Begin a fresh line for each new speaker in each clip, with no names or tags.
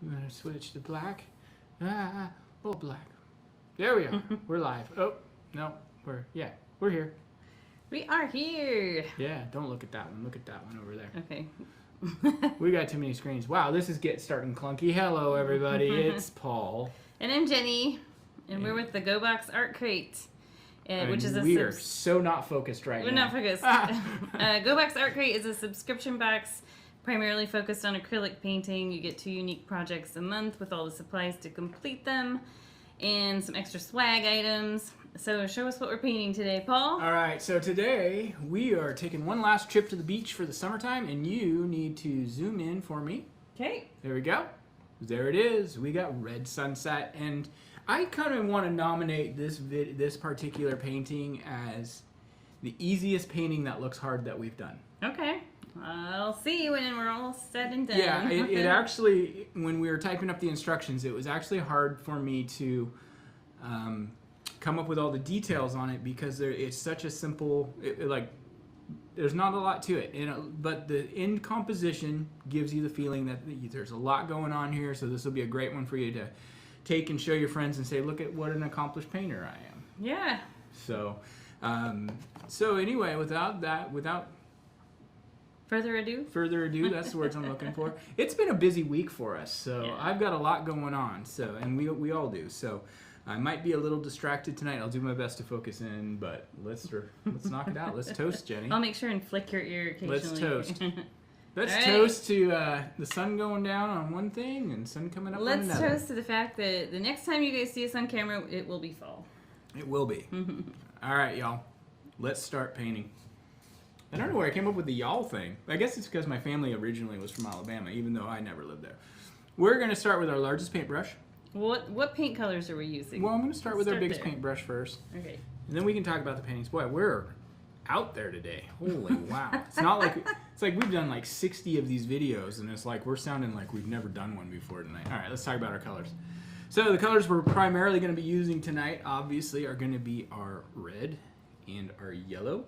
I'm going to switch to black. Oh, black. There we are. We're live. Oh, no. We're here.
We are here.
Yeah, don't look at that one. Look at that one over there.
Okay.
We got too many screens. Wow, this is starting clunky. Hello, everybody. It's Paul.
And I'm Jenny. And we're with the Go Box Art Crate. Which is
we are so not focused right now.
We're not focused. Go Box Art Crate is a subscription box primarily focused on acrylic painting. You get 2 unique projects a month with all the supplies to complete them and some extra swag items. So show us what we're painting today, Paul.
All right, so today we are taking one last trip to the beach for the summertime, and you need to zoom in for me.
Okay.
There we go. There it is. We got red sunset, and I kind of want to nominate this particular painting as the easiest painting that looks hard that we've done.
Okay. I'll see you when we're all said and done.
Yeah, it actually, when we were typing up the instructions, it was actually hard for me to come up with all the details on it because it's such a simple, there's not a lot to it. But the end composition gives you the feeling that there's a lot going on here, so this will be a great one for you to take and show your friends and say, look at what an accomplished painter I am.
Yeah.
So anyway, without
further ado,
that's the words I'm looking for. It's been a busy week for us, so
yeah.
I've got a lot going on. So, and we all do. So, I might be a little distracted tonight. I'll do my best to focus in, but let's knock it out. Let's toast, Jenny.
I'll make sure and flick your ear occasionally.
Let's toast. Let's
right.
toast to the sun going down on one thing and sun coming up on another.
Let's toast to the fact that the next time you guys see us on camera, it will be fall.
It will be. All right, y'all. Let's start painting. I don't know where I came up with the y'all thing. I guess it's because my family originally was from Alabama, even though I never lived there. We're going to start with our largest paintbrush.
What paint colors are we using?
Well, I'm going to start with our biggest paintbrush first.
Okay.
And then we can talk about the paintings. Boy, we're out there today. Holy wow. It's like we've done like 60 of these videos, and it's like we're sounding like we've never done one before tonight. All right, let's talk about our colors. So the colors we're primarily going to be using tonight, obviously, are going to be our red and our yellow.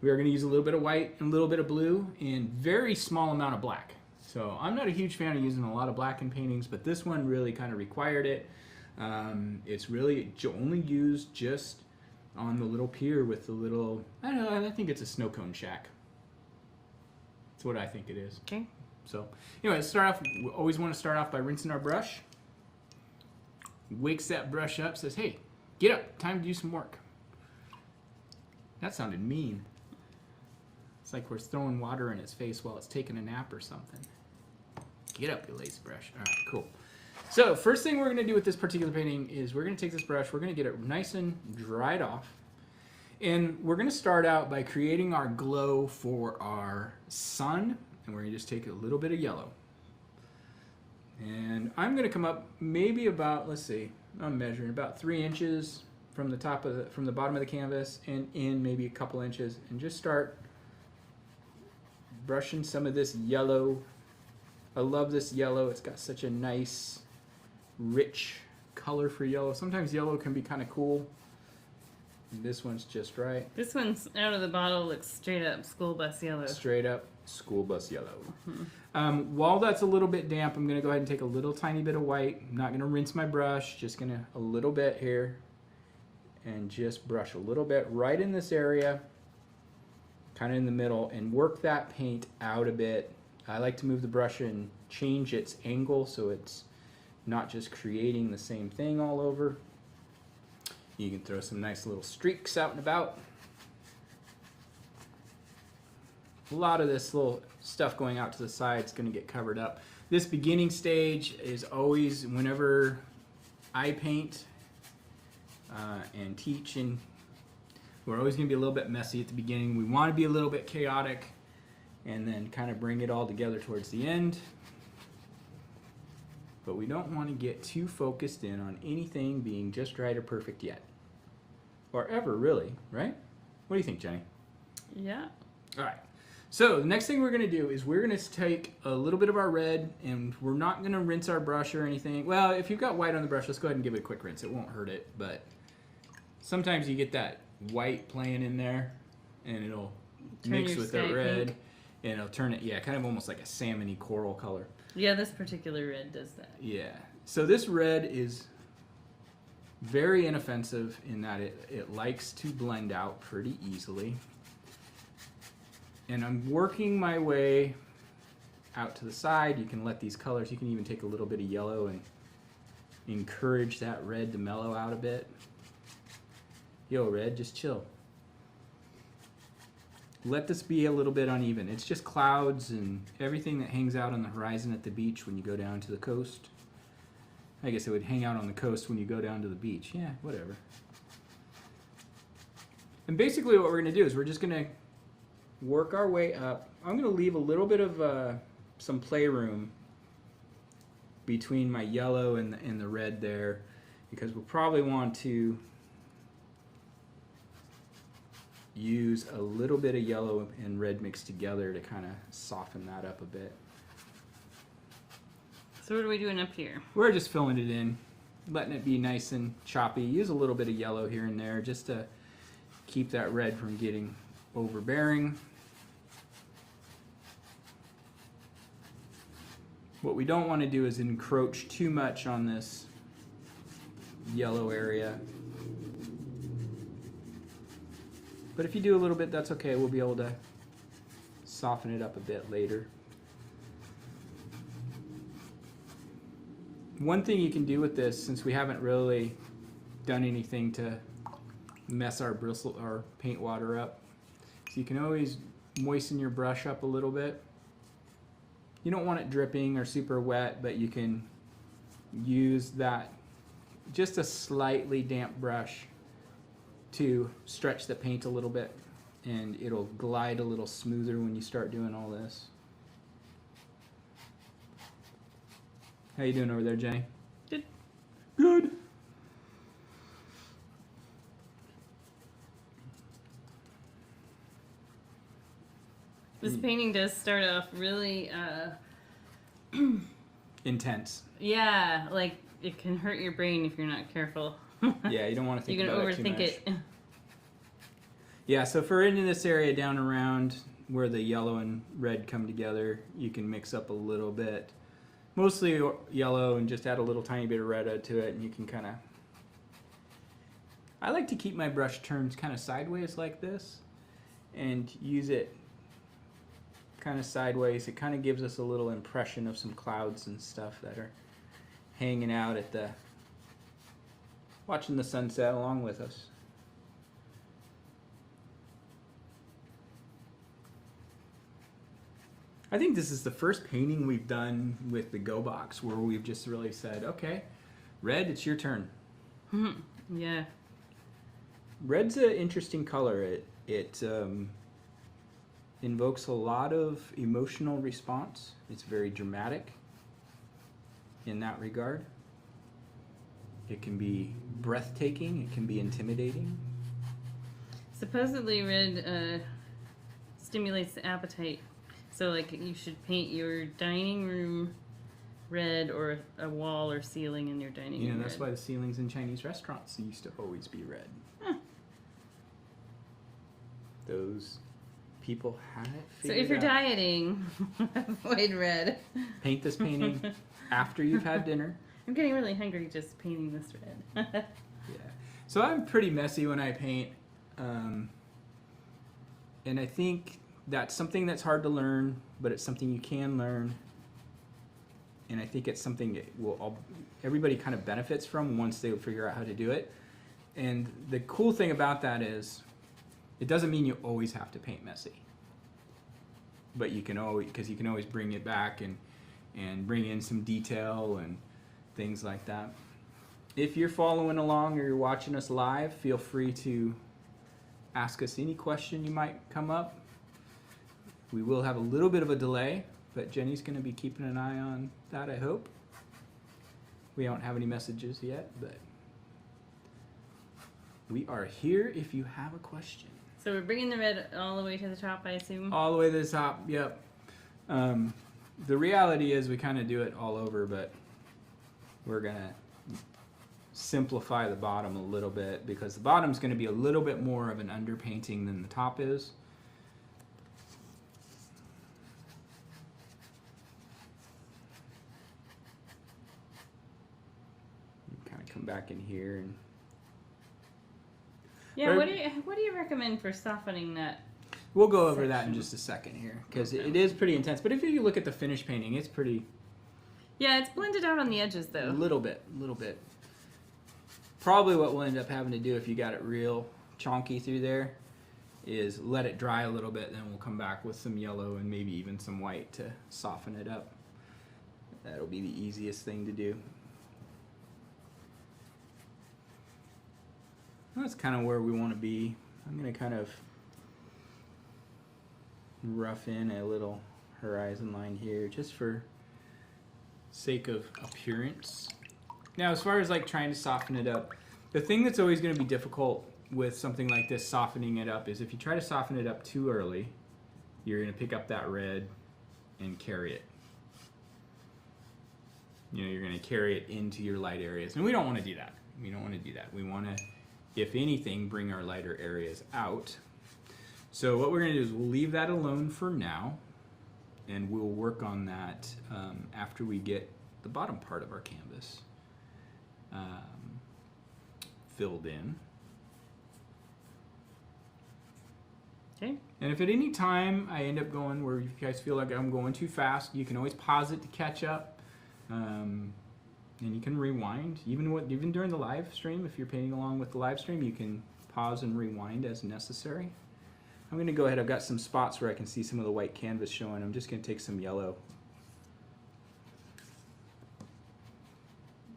We are going to use a little bit of white and a little bit of blue and very small amount of black. So I'm not a huge fan of using a lot of black in paintings, but this one really kind of required it. It's really only used just on the little pier with the little, I don't know, I think it's a snow cone shack. That's what I think it is.
Okay.
So anyway, let's start off. We always want to start off by rinsing our brush. Wakes that brush up, says, hey, get up, time to do some work. That sounded mean. It's like we're throwing water in its face while it's taking a nap or something. Get up, you lazy brush. All right, cool. So first thing we're going to do with this particular painting is we're going to take this brush, we're going to get it nice and dried off, and we're going to start out by creating our glow for our sun, and we're going to just take a little bit of yellow. And I'm going to come up maybe about, let's see, I'm measuring about 3 inches from the bottom of the canvas and in maybe a couple inches, and just start brushing some of this yellow. I love this yellow. It's got such a nice, rich color for yellow. Sometimes yellow can be kind of cool. And this one's just right.
This one's out of the bottle, looks straight up school bus yellow.
Straight up school bus yellow. While that's a little bit damp, I'm going to go ahead and take a little tiny bit of white. I'm not going to rinse my brush. Just going to a little bit here. And just brush a little bit right in this area. Kind of in the middle, and work that paint out a bit. I like to move the brush and change its angle so it's not just creating the same thing all over. You can throw some nice little streaks out and about. A lot of this little stuff going out to the side is going to get covered up. This beginning stage is always, whenever I paint and teach, and we're always going to be a little bit messy at the beginning. We want to be a little bit chaotic and then kind of bring it all together towards the end. But we don't want to get too focused in on anything being just right or perfect yet. Or ever, really, right? What do you think, Jenny?
Yeah.
All right. So the next thing we're going to do is we're going to take a little bit of our red, and we're not going to rinse our brush or anything. Well, if you've got white on the brush, let's go ahead and give it a quick rinse. It won't hurt it, but sometimes you get that white playing in there, and it'll mix with the red. Pink. and it'll turn it, yeah, kind of almost like a salmony coral color.
Yeah, this particular red does that.
Yeah. So this red is very inoffensive in that it likes to blend out pretty easily. And I'm working my way out to the side. You can let these colors, you can even take a little bit of yellow and encourage that red to mellow out a bit. Yo, red, just chill. Let this be a little bit uneven. It's just clouds and everything that hangs out on the horizon at the beach when you go down to the coast. I guess it would hang out on the coast when you go down to the beach. Yeah, whatever. And basically what we're going to do is we're just going to work our way up. I'm going to leave a little bit of some playroom between my yellow and the red there, because we'll probably want to use a little bit of yellow and red mixed together to kind of soften that up a bit.
So what are we doing up here?
We're just filling it in, letting it be nice and choppy. Use a little bit of yellow here and there just to keep that red from getting overbearing. What we don't want to do is encroach too much on this yellow area. But if you do a little bit, that's okay. We'll be able to soften it up a bit later. One thing you can do with this, since we haven't really done anything to mess our paint water up, so you can always moisten your brush up a little bit. You don't want it dripping or super wet, but you can use that, just a slightly damp brush, to stretch the paint a little bit, and it'll glide a little smoother when you start doing all this. How you doing over there, Jenny?
Good.
Good.
This painting does start off really
intense.
yeah, like it can hurt your brain if you're not careful.
Yeah, you don't want to think
You're
about
gonna
it too
overthink
much.
it.
Yeah, so for in this area down around where the yellow and red come together, you can mix up a little bit. Mostly yellow, and just add a little tiny bit of red to it, and you can kind of... I like to keep my brush turned kind of sideways like this, and use it kind of sideways. It kind of gives us a little impression of some clouds and stuff that are hanging out at the... watching the sunset along with us. I think this is the first painting we've done with the Go Box where we've just really said, okay, red, it's your turn.
Yeah.
Red's an interesting color. It invokes a lot of emotional response. It's very dramatic in that regard. It can be breathtaking. It can be intimidating.
Supposedly red stimulates the appetite. So like you should paint your dining room red, or a wall or ceiling in your dining room
That's
red.
why the ceilings in Chinese restaurants used to always be red.
Huh.
Those people had it
So
figured
if you're
out.
dieting, avoid red.
Paint this painting after you've had dinner.
I'm getting really hungry just painting this red.
Yeah. So I'm pretty messy when I paint. And I think that's something that's hard to learn, but it's something you can learn. And I think it's something that everybody kind of benefits from once they figure out how to do it. And the cool thing about that is it doesn't mean you always have to paint messy. But you can always bring it back and bring in some detail and things like that. If you're following along or you're watching us live, feel free to ask us any question you might come up. We will have a little bit of a delay, but Jenny's going to be keeping an eye on that, I hope. We don't have any messages yet, but we are here if you have a question.
So we're bringing the red all the way to the top, I assume?
All the way to the top, yep. The reality is we kind of do it all over, but we're going to simplify the bottom a little bit because the bottom's going to be a little bit more of an underpainting than the top is. back in here. And
yeah, what do you recommend for softening that?
We'll go over that in just a second here, because it is pretty intense. But if you look at the finished painting, it's pretty...
Yeah, it's blended out on the edges, though.
A little bit. Probably what we'll end up having to do if you got it real chonky through there is let it dry a little bit, then we'll come back with some yellow and maybe even some white to soften it up. That'll be the easiest thing to do. That's kind of where we want to be. I'm going to kind of rough in a little horizon line here just for sake of appearance. Now, as far as like trying to soften it up, the thing that's always going to be difficult with something like this, softening it up, is if you try to soften it up too early, you're going to pick up that red and carry it. You know, you're going to carry it into your light areas. And we don't want to do that. We want to, if anything, bring our lighter areas out. So what we're going to do is we'll leave that alone for now, and we'll work on that after we get the bottom part of our canvas filled in.
Okay.
And if at any time I end up going where you guys feel like I'm going too fast, you can always pause it to catch up. And you can rewind. Even during the live stream, if you're painting along with the live stream, you can pause and rewind as necessary. I'm going to go ahead. I've got some spots where I can see some of the white canvas showing. I'm just going to take some yellow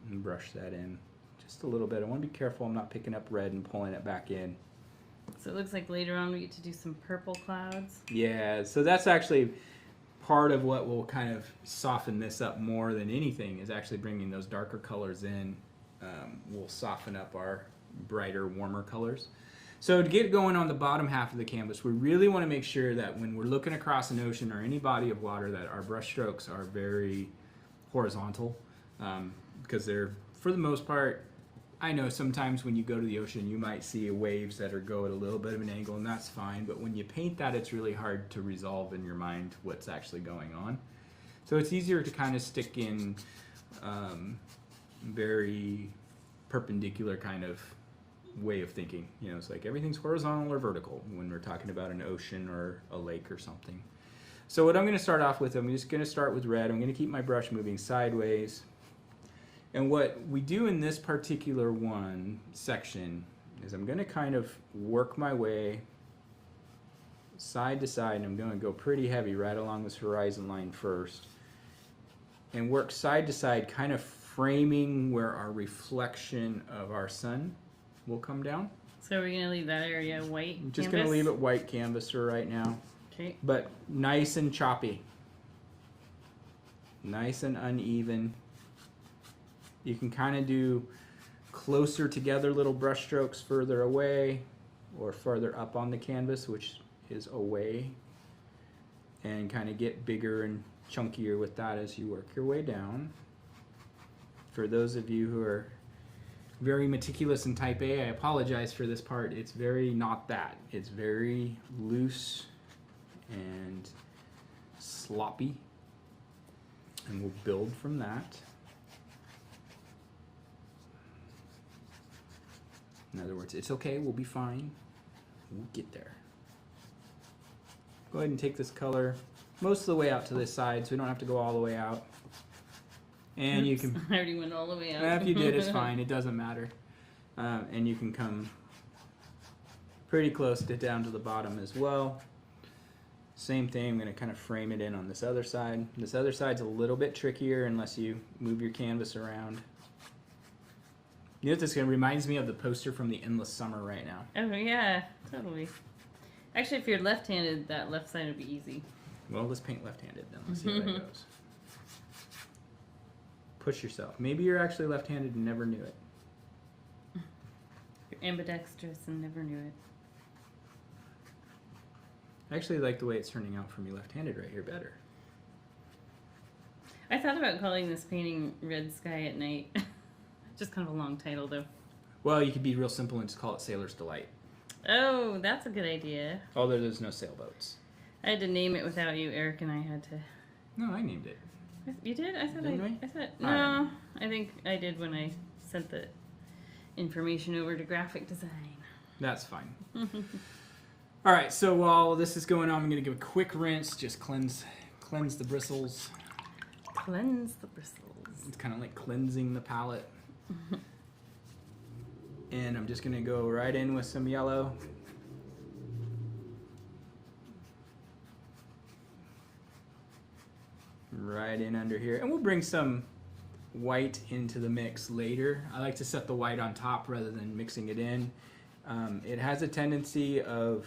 and brush that in just a little bit. I want to be careful I'm not picking up red and pulling it back in.
So it looks like later on we get to do some purple clouds.
Yeah, so that's actually part of what will kind of soften this up more than anything, is actually bringing those darker colors in. Will soften up our brighter, warmer colors. So to get going on the bottom half of the canvas, we really want to make sure that when we're looking across an ocean or any body of water, that our brush strokes are very horizontal, because they're, for the most part, I know sometimes when you go to the ocean you might see waves that go at a little bit of an angle, and that's fine, but when you paint that, it's really hard to resolve in your mind what's actually going on. So it's easier to kind of stick in very perpendicular kind of way of thinking. You know, it's like everything's horizontal or vertical when we're talking about an ocean or a lake or something. So what I'm going to start off with, I'm just going to start with red. I'm going to keep my brush moving sideways. And what we do in this particular one section is I'm going to kind of work my way side to side, and I'm going to go pretty heavy right along this horizon line first, and work side to side, kind of framing where our reflection of our sun will come down.
So we're going to leave that area white
I'm just going to leave it white canvas for right now.
Okay.
But nice and choppy. Nice and uneven. You can kind of do closer together little brush strokes further away or further up on the canvas, which is away, and kind of get bigger and chunkier with that as you work your way down. For those of you who are very meticulous in type A, I apologize for this part. It's very not that. It's very loose and sloppy, and we'll build from that. In other words, it's okay, we'll be fine. We'll get there. Go ahead and take this color most of the way out to this side, so we don't have to go all the way out. And
Oops,
you can...
I already went all the way out.
If you did, it's fine. It doesn't matter. And you can come pretty close to down to the bottom as well. Same thing, I'm going to kind of frame it in on this other side. This other side's a little bit trickier unless you move your canvas around. You know what this reminds me of? The poster from the Endless Summer right now.
Oh yeah, totally. Actually, if you're left-handed, that left side would be easy.
Well, let's paint left-handed then. Let's see how that goes. Push yourself. Maybe you're actually left-handed and never knew it.
You're ambidextrous and never knew it.
I actually like the way it's turning out for me left-handed right here better.
I thought about calling this painting Red Sky at Night. Just kind of a long title, though.
Well, you could be real simple and just call it Sailor's Delight.
Oh, that's a good idea.
Although there's no sailboats.
I had to name it without you. Eric and I had to.
No, I named it.
You did? I thought
Didn't we?
I thought
I don't
no. I think I did when I sent the information over to graphic design.
That's fine. All right, so while this is going on, I'm going to give a quick rinse, just cleanse the bristles.
Cleanse the bristles.
It's kind of like cleansing the palette. And I'm just going to go right in with some yellow. Right in under here. And we'll bring some white into the mix later. I like to set the white on top rather than mixing it in. It has a tendency of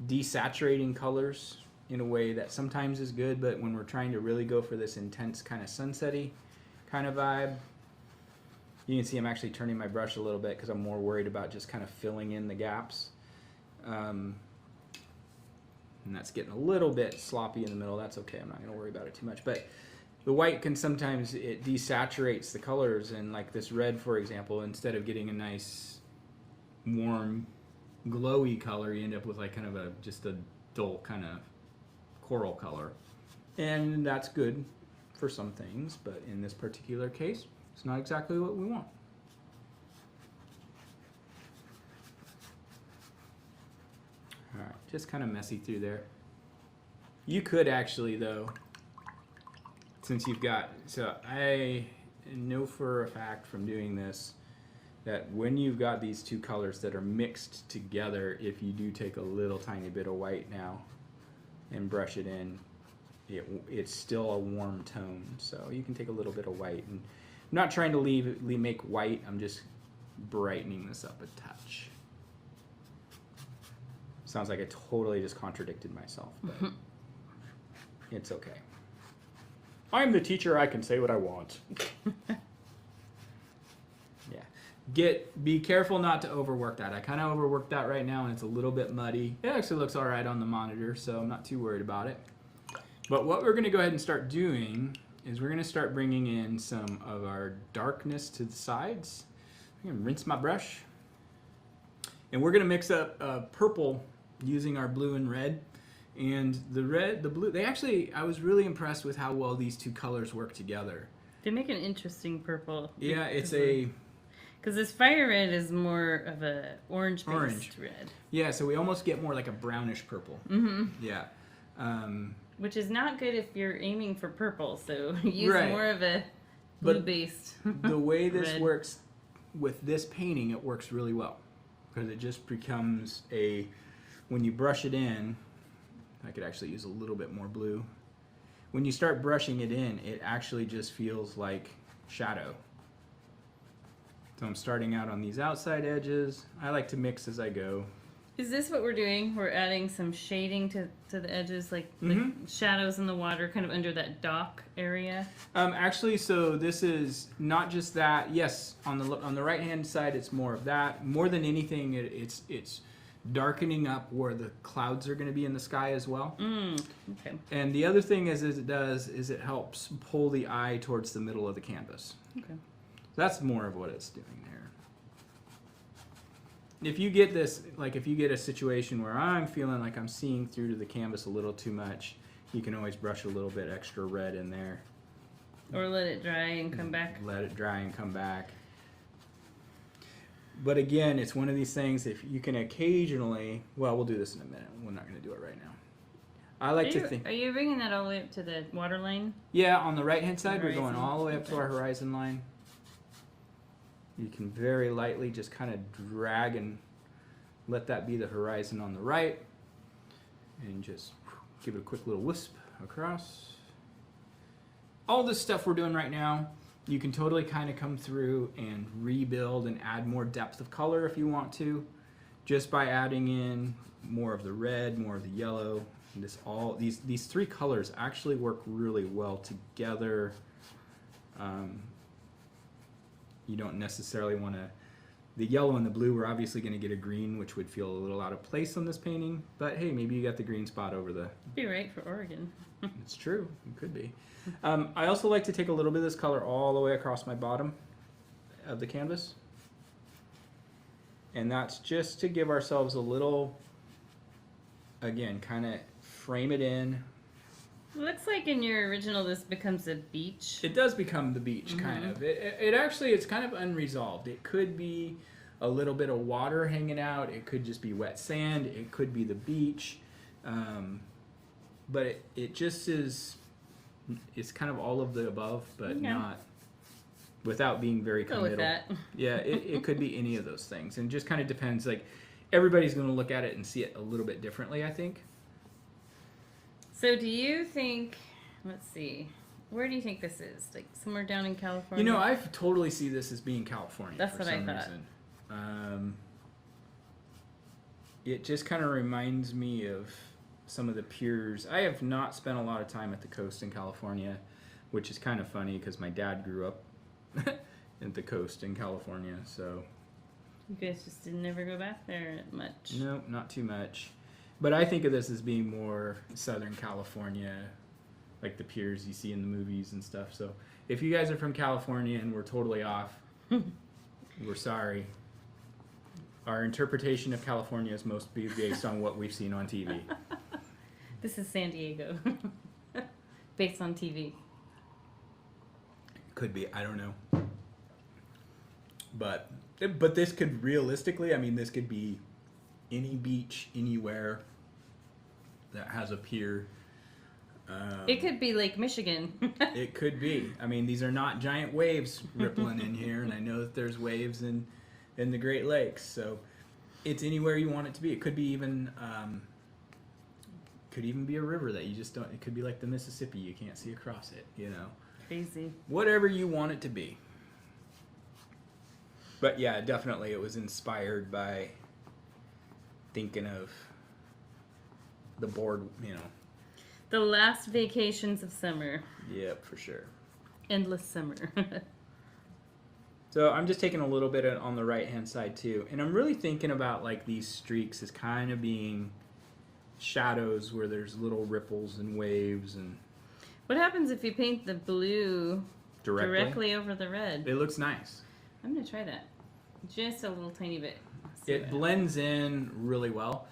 desaturating colors in a way that sometimes is good, but when we're trying to really go for this intense kind of sunsetty kind of vibe, you can see I'm actually turning my brush a little bit because I'm more worried about just kind of filling in the gaps. And that's getting a little bit sloppy in the middle. That's okay. I'm not going to worry about it too much. But the white can sometimes, it desaturates the colors. And like this red, for example, instead of getting a nice, warm, glowy color, you end up with like kind of just a dull kind of coral color. And that's good for some things. But in this particular case, it's not exactly what we want. All right, just kind of messy through there. You could actually, though, since you've got, so I know for a fact from doing this that when you've got these two colors that are mixed together, if you do take a little tiny bit of white now and brush it in, it's still a warm tone. So you can take a little bit of white. And I'm not trying to make white, I'm just brightening this up a touch. Sounds like I totally just contradicted myself, but it's okay. I'm the teacher, I can say what I want. Yeah. Be careful not to overwork that. I kind of overworked that right now and it's a little bit muddy. It actually looks all right on the monitor, so I'm not too worried about it. But what we're going to go ahead and start doing is we're going to start bringing in some of our darkness to the sides. I'm going to rinse my brush. And we're going to mix up purple using our blue and red. And the blue, I was really impressed with how well these two colors work together.
They make an interesting purple.
Yeah, it's
because this fire red is more of a orange-based red.
Yeah, so we almost get more like a brownish purple.
Mm-hmm.
Yeah.
Which is not good if you're aiming for purple, so use more of a blue-based
the way this works with this painting, it works really well. Because it just becomes when you brush it in, I could actually use a little bit more blue. When you start brushing it in, it actually just feels like shadow. So I'm starting out on these outside edges. I like to mix as I go.
Is this what we're doing? We're adding some shading to the edges, like shadows in the water, kind of under that dock area?
Actually, so this is not just that. Yes, on the right-hand side, it's more of that. More than anything, it's darkening up where the clouds are going to be in the sky as well.
Okay.
And the other thing is it helps pull the eye towards the middle of the canvas.
Okay.
That's more of what it's doing there. If you get this, like if you get a situation where I'm feeling like I'm seeing through to the canvas a little too much, you can always brush a little bit extra red in there.
Or let it dry and come back.
Let it dry and come back. But again, it's one of these things, if you can occasionally, well, we'll do this in a minute. We're not going to do it right now. I like to think.
Are you bringing that all the way up to the water line?
Yeah, on the right-hand side, we're going all the way up to our horizon line. You can very lightly just kind of drag and let that be the horizon on the right. And just give it a quick little wisp across. All this stuff we're doing right now, you can totally kind of come through and rebuild and add more depth of color if you want to, just by adding in more of the red, more of the yellow. These three colors actually work really well together. You don't necessarily want to. The yellow and the blue, we're obviously going to get a green, which would feel a little out of place on this painting. But hey, maybe you got the green spot over the.
Be right for Oregon.
It's true. It could be. I also like to take a little bit of this color all the way across my bottom of the canvas. And that's just to give ourselves a little, again, kind of frame it in.
Looks like in your original this becomes a beach.
It does become the beach, kind of. It actually, it's kind of unresolved. It could be a little bit of water hanging out. It could just be wet sand. It could be the beach. But it just is, it's kind of all of the above, but not, without being very
Go
committal.
with that.
Yeah, it could be any of those things. And just kind of depends. Like, everybody's going to look at it and see it a little bit differently, I think.
So do you think, let's see, where do you think this is? Like somewhere down in California?
You know, I totally see this as being California.
That's
for
what I
some
thought.
reason. It just kind of reminds me of some of the piers. I have not spent a lot of time at the coast in California, which is kind of funny because my dad grew up at the coast in California. So
You guys just didn't ever go back there much.
no, not too much. But I think of this as being more Southern California, like the piers you see in the movies and stuff. So if you guys are from California and we're totally off, we're sorry. Our interpretation of California is mostly based on what we've seen on TV.
This is San Diego. Based on TV.
Could be, I don't know. But this could realistically, I mean, this could be any beach, anywhere that has a pier.
It could be Lake Michigan.
It could be. I mean, these are not giant waves rippling in here, and I know that there's waves in the Great Lakes, so it's anywhere you want it to be. It could be even be a river that you just don't. It could be like the Mississippi. You can't see across it. You know.
Crazy.
Whatever you want it to be. But yeah, definitely, it was inspired by thinking of the board. You know.
The last vacations of summer.
Yep, for sure.
Endless summer.
So I'm just taking a little bit on the right-hand side too. And I'm really thinking about like these streaks as kind of being shadows where there's little ripples and waves. And
What happens if you paint the blue directly over the red?
It looks nice.
I'm going to try that. Just a little tiny bit. See
It
what
blends in really well.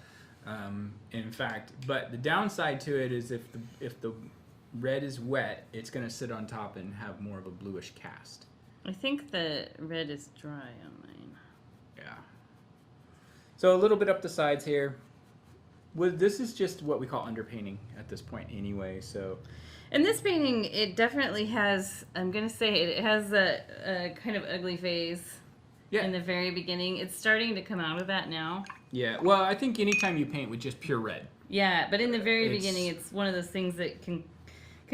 In fact, but the downside to it is if the red is wet, it's going to sit on top and have more of a bluish cast.
I think the red is dry on mine.
Yeah. So a little bit up the sides here. This is just what we call underpainting at this point anyway, so.
And this painting, it definitely has, I'm going to say it has a kind of ugly phase in the very beginning. It's starting to come out of that now.
Yeah, well, I think anytime you paint with just pure red.
Yeah, but in the very beginning, it's one of those things that can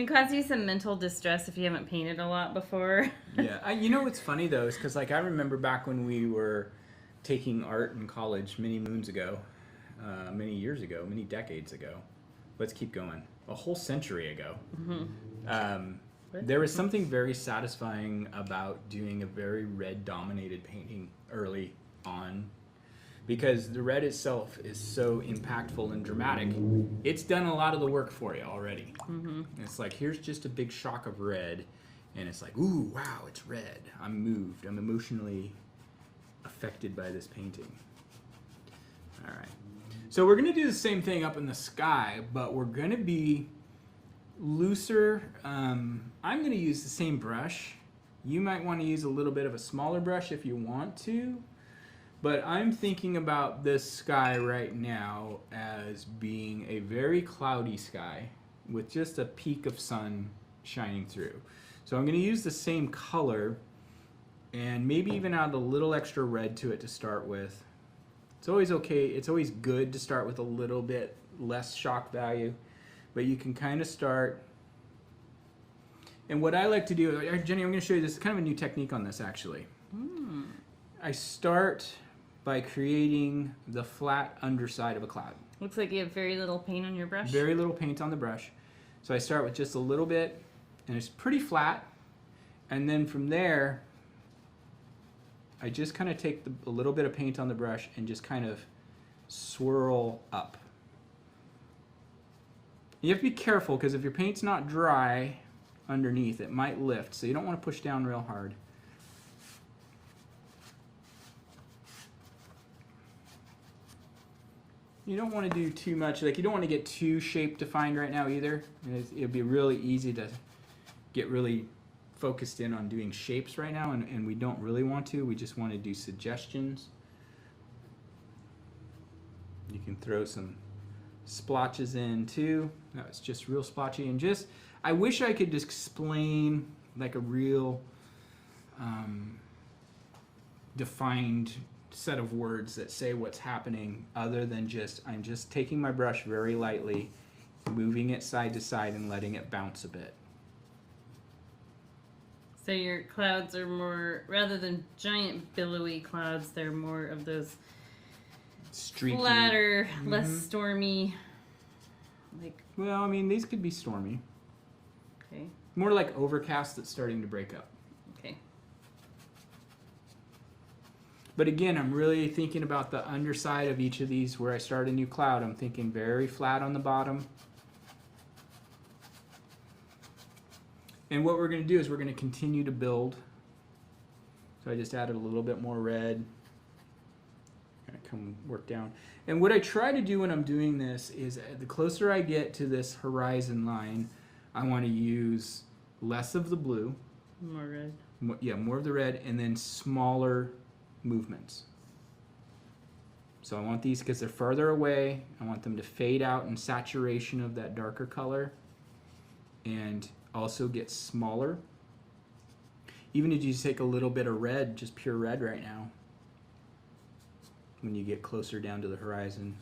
cause you some mental distress if you haven't painted a lot before.
Yeah, you know what's funny though is because like I remember back when we were taking art in college many moons ago, many years ago, many decades ago. Let's keep going. A whole century ago. Mm-hmm. There was something very satisfying about doing a very red-dominated painting early on. Because the red itself is so impactful and dramatic, it's done a lot of the work for you already. Mm-hmm. It's like, here's just a big shock of red, and it's like, ooh, wow, it's red. I'm moved. I'm emotionally affected by this painting. All right. So we're going to do the same thing up in the sky, but we're going to be looser. I'm going to use the same brush. You might want to use a little bit of a smaller brush if you want to. But I'm thinking about this sky right now as being a very cloudy sky with just a peak of sun shining through. So I'm going to use the same color and maybe even add a little extra red to it to start with. It's always okay. It's always good to start with a little bit less shock value, but you can kind of start. And what I like to do, Jenny, I'm going to show you this. It's kind of a new technique on this actually. I start by creating the flat underside of a cloud.
Looks like you have very little paint on your brush.
Very little paint on the brush. So I start with just a little bit, and it's pretty flat. And then from there, I just kind of take a little bit of paint on the brush and just kind of swirl up. You have to be careful because if your paint's not dry underneath, it might lift. So you don't want to push down real hard. You don't want to do too much, like you don't want to get too shape defined right now either. It'd be really easy to get really focused in on doing shapes right now, and we don't really want to. We just want to do suggestions. You can throw some splotches in too. No, it's just real splotchy, and just, I wish I could just explain like a real defined set of words that say what's happening, other than just, I'm just taking my brush very lightly, moving it side to side and letting it bounce a bit.
So your clouds are more, rather than giant billowy clouds, they're more of those
Streaky.
flatter, less stormy, like,
Well, I mean, these could be stormy.
okay,
More like overcast that's starting to break up.
okay.
But again, I'm really thinking about the underside of each of these where I start a new cloud. I'm thinking very flat on the bottom. And what we're going to do is we're going to continue to build. So I just added a little bit more red. Going to come work down. And what I try to do when I'm doing this is the closer I get to this horizon line, I want to use less of the blue.
More red.
More of the red, and then smaller movements. So I want these, because they're farther away, I want them to fade out in saturation of that darker color and also get smaller. Even if you just take a little bit of red, just pure red right now, when you get closer down to the horizon.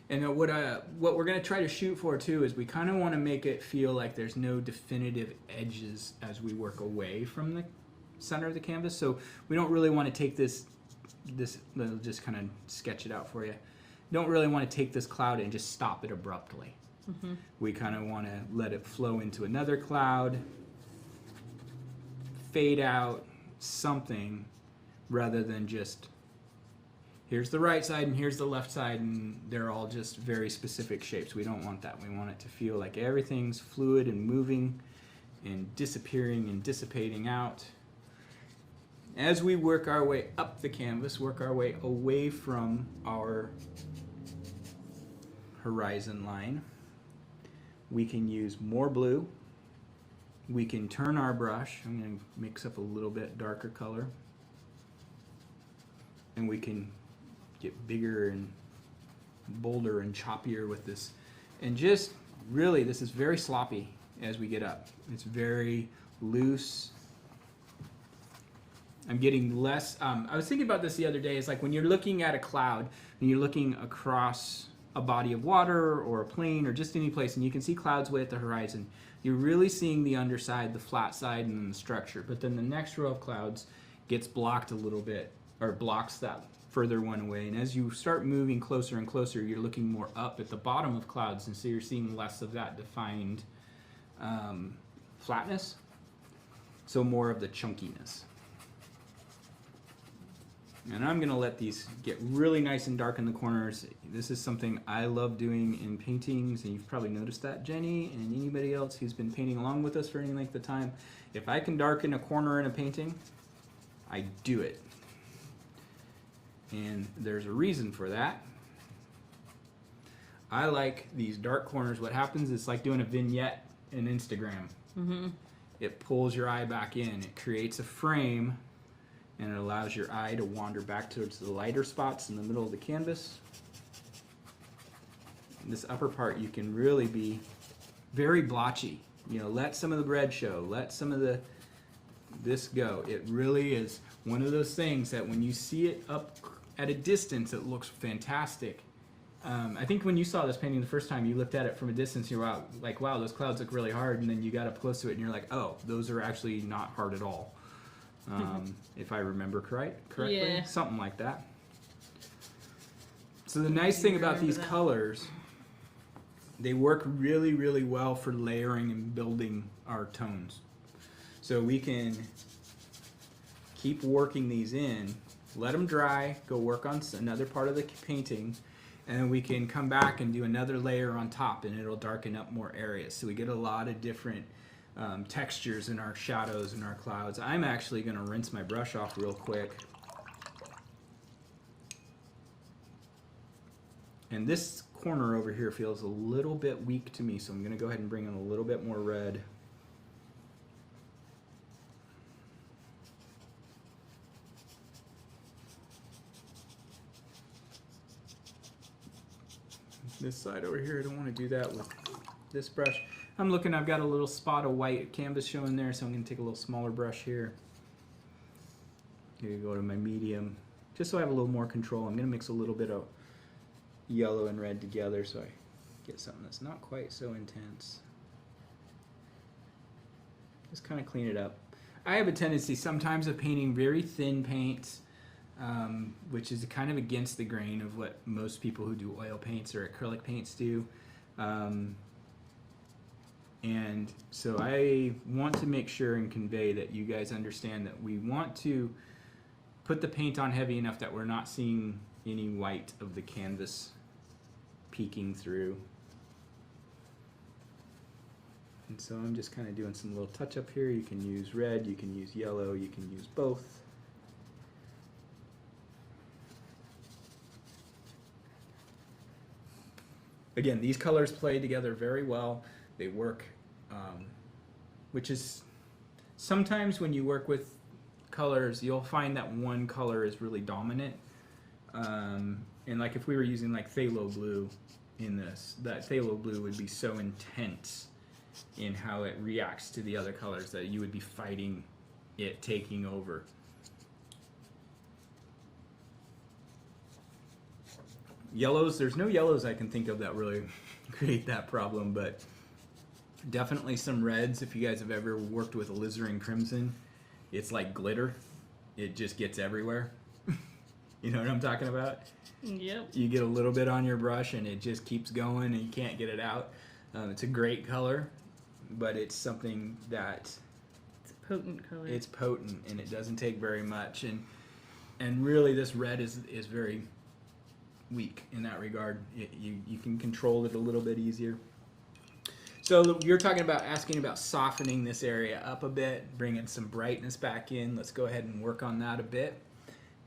And what we're going to try to shoot for too is we kind of want to make it feel like there's no definitive edges as we work away from the center of the canvas. So we don't really want to take this, I'll just kind of sketch it out for you. Don't really want to take this cloud and just stop it abruptly.
Mm-hmm.
We kind of want to let it flow into another cloud, fade out, something, rather than just, here's the right side and here's the left side, and they're all just very specific shapes. We don't want that. We want it to feel like everything's fluid and moving and disappearing and dissipating out. As we work our way up the canvas, work our way away from our horizon line, we can use more blue. We can turn our brush. I'm going to mix up a little bit darker color. And we can get bigger and bolder and choppier with this. And just really, this is very sloppy as we get up. It's very loose. I'm getting less, I was thinking about this the other day. It's like when you're looking at a cloud and you're looking across a body of water or a plane or just any place, and you can see clouds way at the horizon, you're really seeing the underside, the flat side, and then the structure. But then the next row of clouds gets blocked a little bit, or blocks that further one away. And as you start moving closer and closer, you're looking more up at the bottom of clouds, and so you're seeing less of that defined flatness, so more of the chunkiness. And I'm going to let these get really nice and dark in the corners. This is something I love doing in paintings, and you've probably noticed that, Jenny, and anybody else who's been painting along with us for any length of time. If I can darken a corner in a painting, I do it. And there's a reason for that. I like these dark corners. What happens is like doing a vignette in Instagram. Mm-hmm. It pulls your eye back in. It creates a frame, and it allows your eye to wander back towards the lighter spots in the middle of the canvas. In this upper part, you can really be very blotchy. You know, let some of the red show. Let some of this go. It really is one of those things that when you see it up at a distance, it looks fantastic. I think when you saw this painting the first time, you looked at it from a distance, you were like, wow, those clouds look really hard, and then you got up close to it, and you're like, oh, those are actually not hard at all. If I remember correctly,
yeah.
Something like that. So the nice thing about these colors, they work really, really well for layering and building our tones. So we can keep working these in, let them dry, go work on another part of the painting, and then we can come back and do another layer on top, and it'll darken up more areas. So we get a lot of different textures in our shadows and our clouds. I'm actually going to rinse my brush off real quick. And this corner over here feels a little bit weak to me, so I'm going to go ahead and bring in a little bit more red. This side over here, I don't want to do that with this brush. I'm looking, I've got a little spot of white canvas showing there, so I'm going to take a little smaller brush here. Here you go to my medium, just so I have a little more control. I'm going to mix a little bit of yellow and red together so I get something that's not quite so intense. Just kind of clean it up. I have a tendency sometimes of painting very thin paints, which is kind of against the grain of what most people who do oil paints or acrylic paints do. And so I want to make sure and convey that you guys understand that we want to put the paint on heavy enough that we're not seeing any white of the canvas peeking through. And so I'm just kind of doing some little touch up here. You can use red, you can use yellow, you can use both. Again, these colors play together very well. They work, which is sometimes when you work with colors, you'll find that one color is really dominant. And like if we were using like phthalo blue in this, that phthalo blue would be so intense in how it reacts to the other colors that you would be fighting it taking over. Yellows, there's no yellows I can think of that really create that problem, but definitely some reds. If you guys have ever worked with alizarin crimson, it's like glitter. It just gets everywhere. You know what I'm talking about?
Yep.
You get a little bit on your brush and it just keeps going and you can't get it out. It's a great color, but it's something that...
It's a potent color.
It's potent and it doesn't take very much. And really this red is very weak in that regard. You can control it a little bit easier. So you're talking about asking about softening this area up a bit, bringing some brightness back in. Let's go ahead and work on that a bit.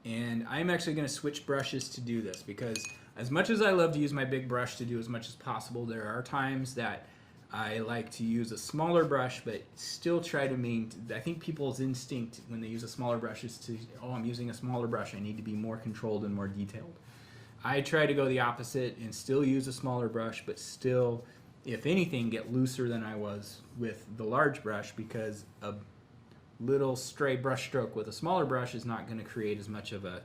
And I'm actually going to switch brushes to do this because as much as I love to use my big brush to do as much as possible, there are times that I like to use a smaller brush but still try to maintain. I think people's instinct when they use a smaller brush is to, oh, I'm using a smaller brush, I need to be more controlled and more detailed. I try to go the opposite and still use a smaller brush, but still, if anything, get looser than I was with the large brush, because a little stray brush stroke with a smaller brush is not going to create as much of a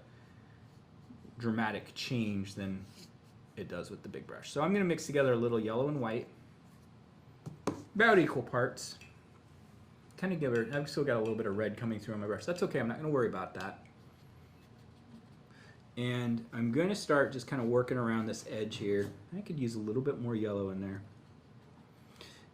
dramatic change than it does with the big brush. So I'm going to mix together a little yellow and white, about equal parts. Kind of give her, I've still got a little bit of red coming through on my brush. That's okay, I'm not going to worry about that. And I'm going to start just kind of working around this edge here. I could use a little bit more yellow in there.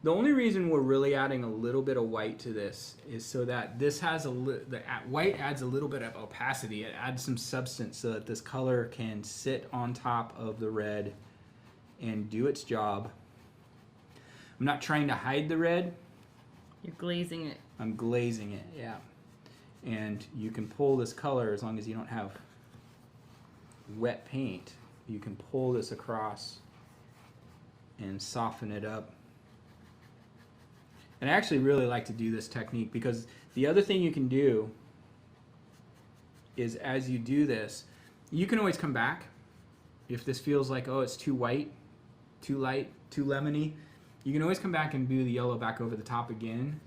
The only reason we're really adding a little bit of white to this is so that this has the white adds a little bit of opacity. It adds some substance so that this color can sit on top of the red and do its job. I'm not trying to hide the red.
You're glazing it.
I'm glazing it, yeah. And you can pull this color as long as you don't have wet paint. You can pull this across and soften it up. And I actually really like to do this technique because the other thing you can do is as you do this, you can always come back. If this feels like, oh, it's too white, too light, too lemony, you can always come back and do the yellow back over the top again.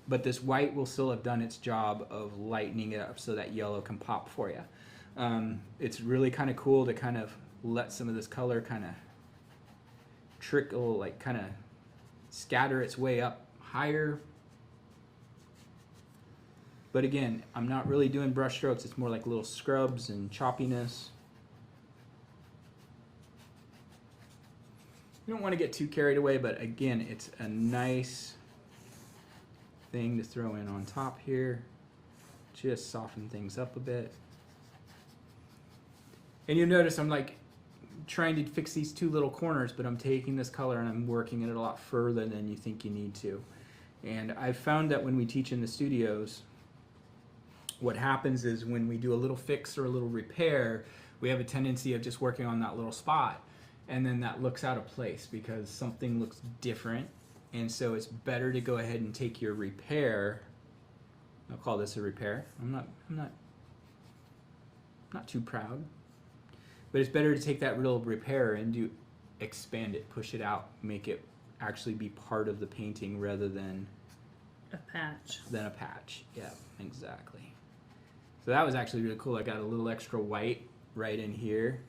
But this white will still have done its job of lightening it up so that yellow can pop for you. It's really kind of cool to kind of let some of this color kind of trickle, like kind of scatter its way up higher. But again, I'm not really doing brush strokes. It's more like little scrubs and choppiness. You don't want to get too carried away, but again, it's a nice thing to throw in on top here. Just soften things up a bit. And you'll notice I'm like trying to fix these two little corners, but I'm taking this color and I'm working it a lot further than you think you need to. And I've found that when we teach in the studios, what happens is when we do a little fix or a little repair, we have a tendency of just working on that little spot, and then that looks out of place because something looks different. And so it's better to go ahead and take your repair. I'll call this a repair. I'm not too proud, but it's better to take that real repair and expand it, push it out, make it actually be part of the painting rather than
a patch.
Yeah, exactly. So that was actually really cool. I got a little extra white right in here.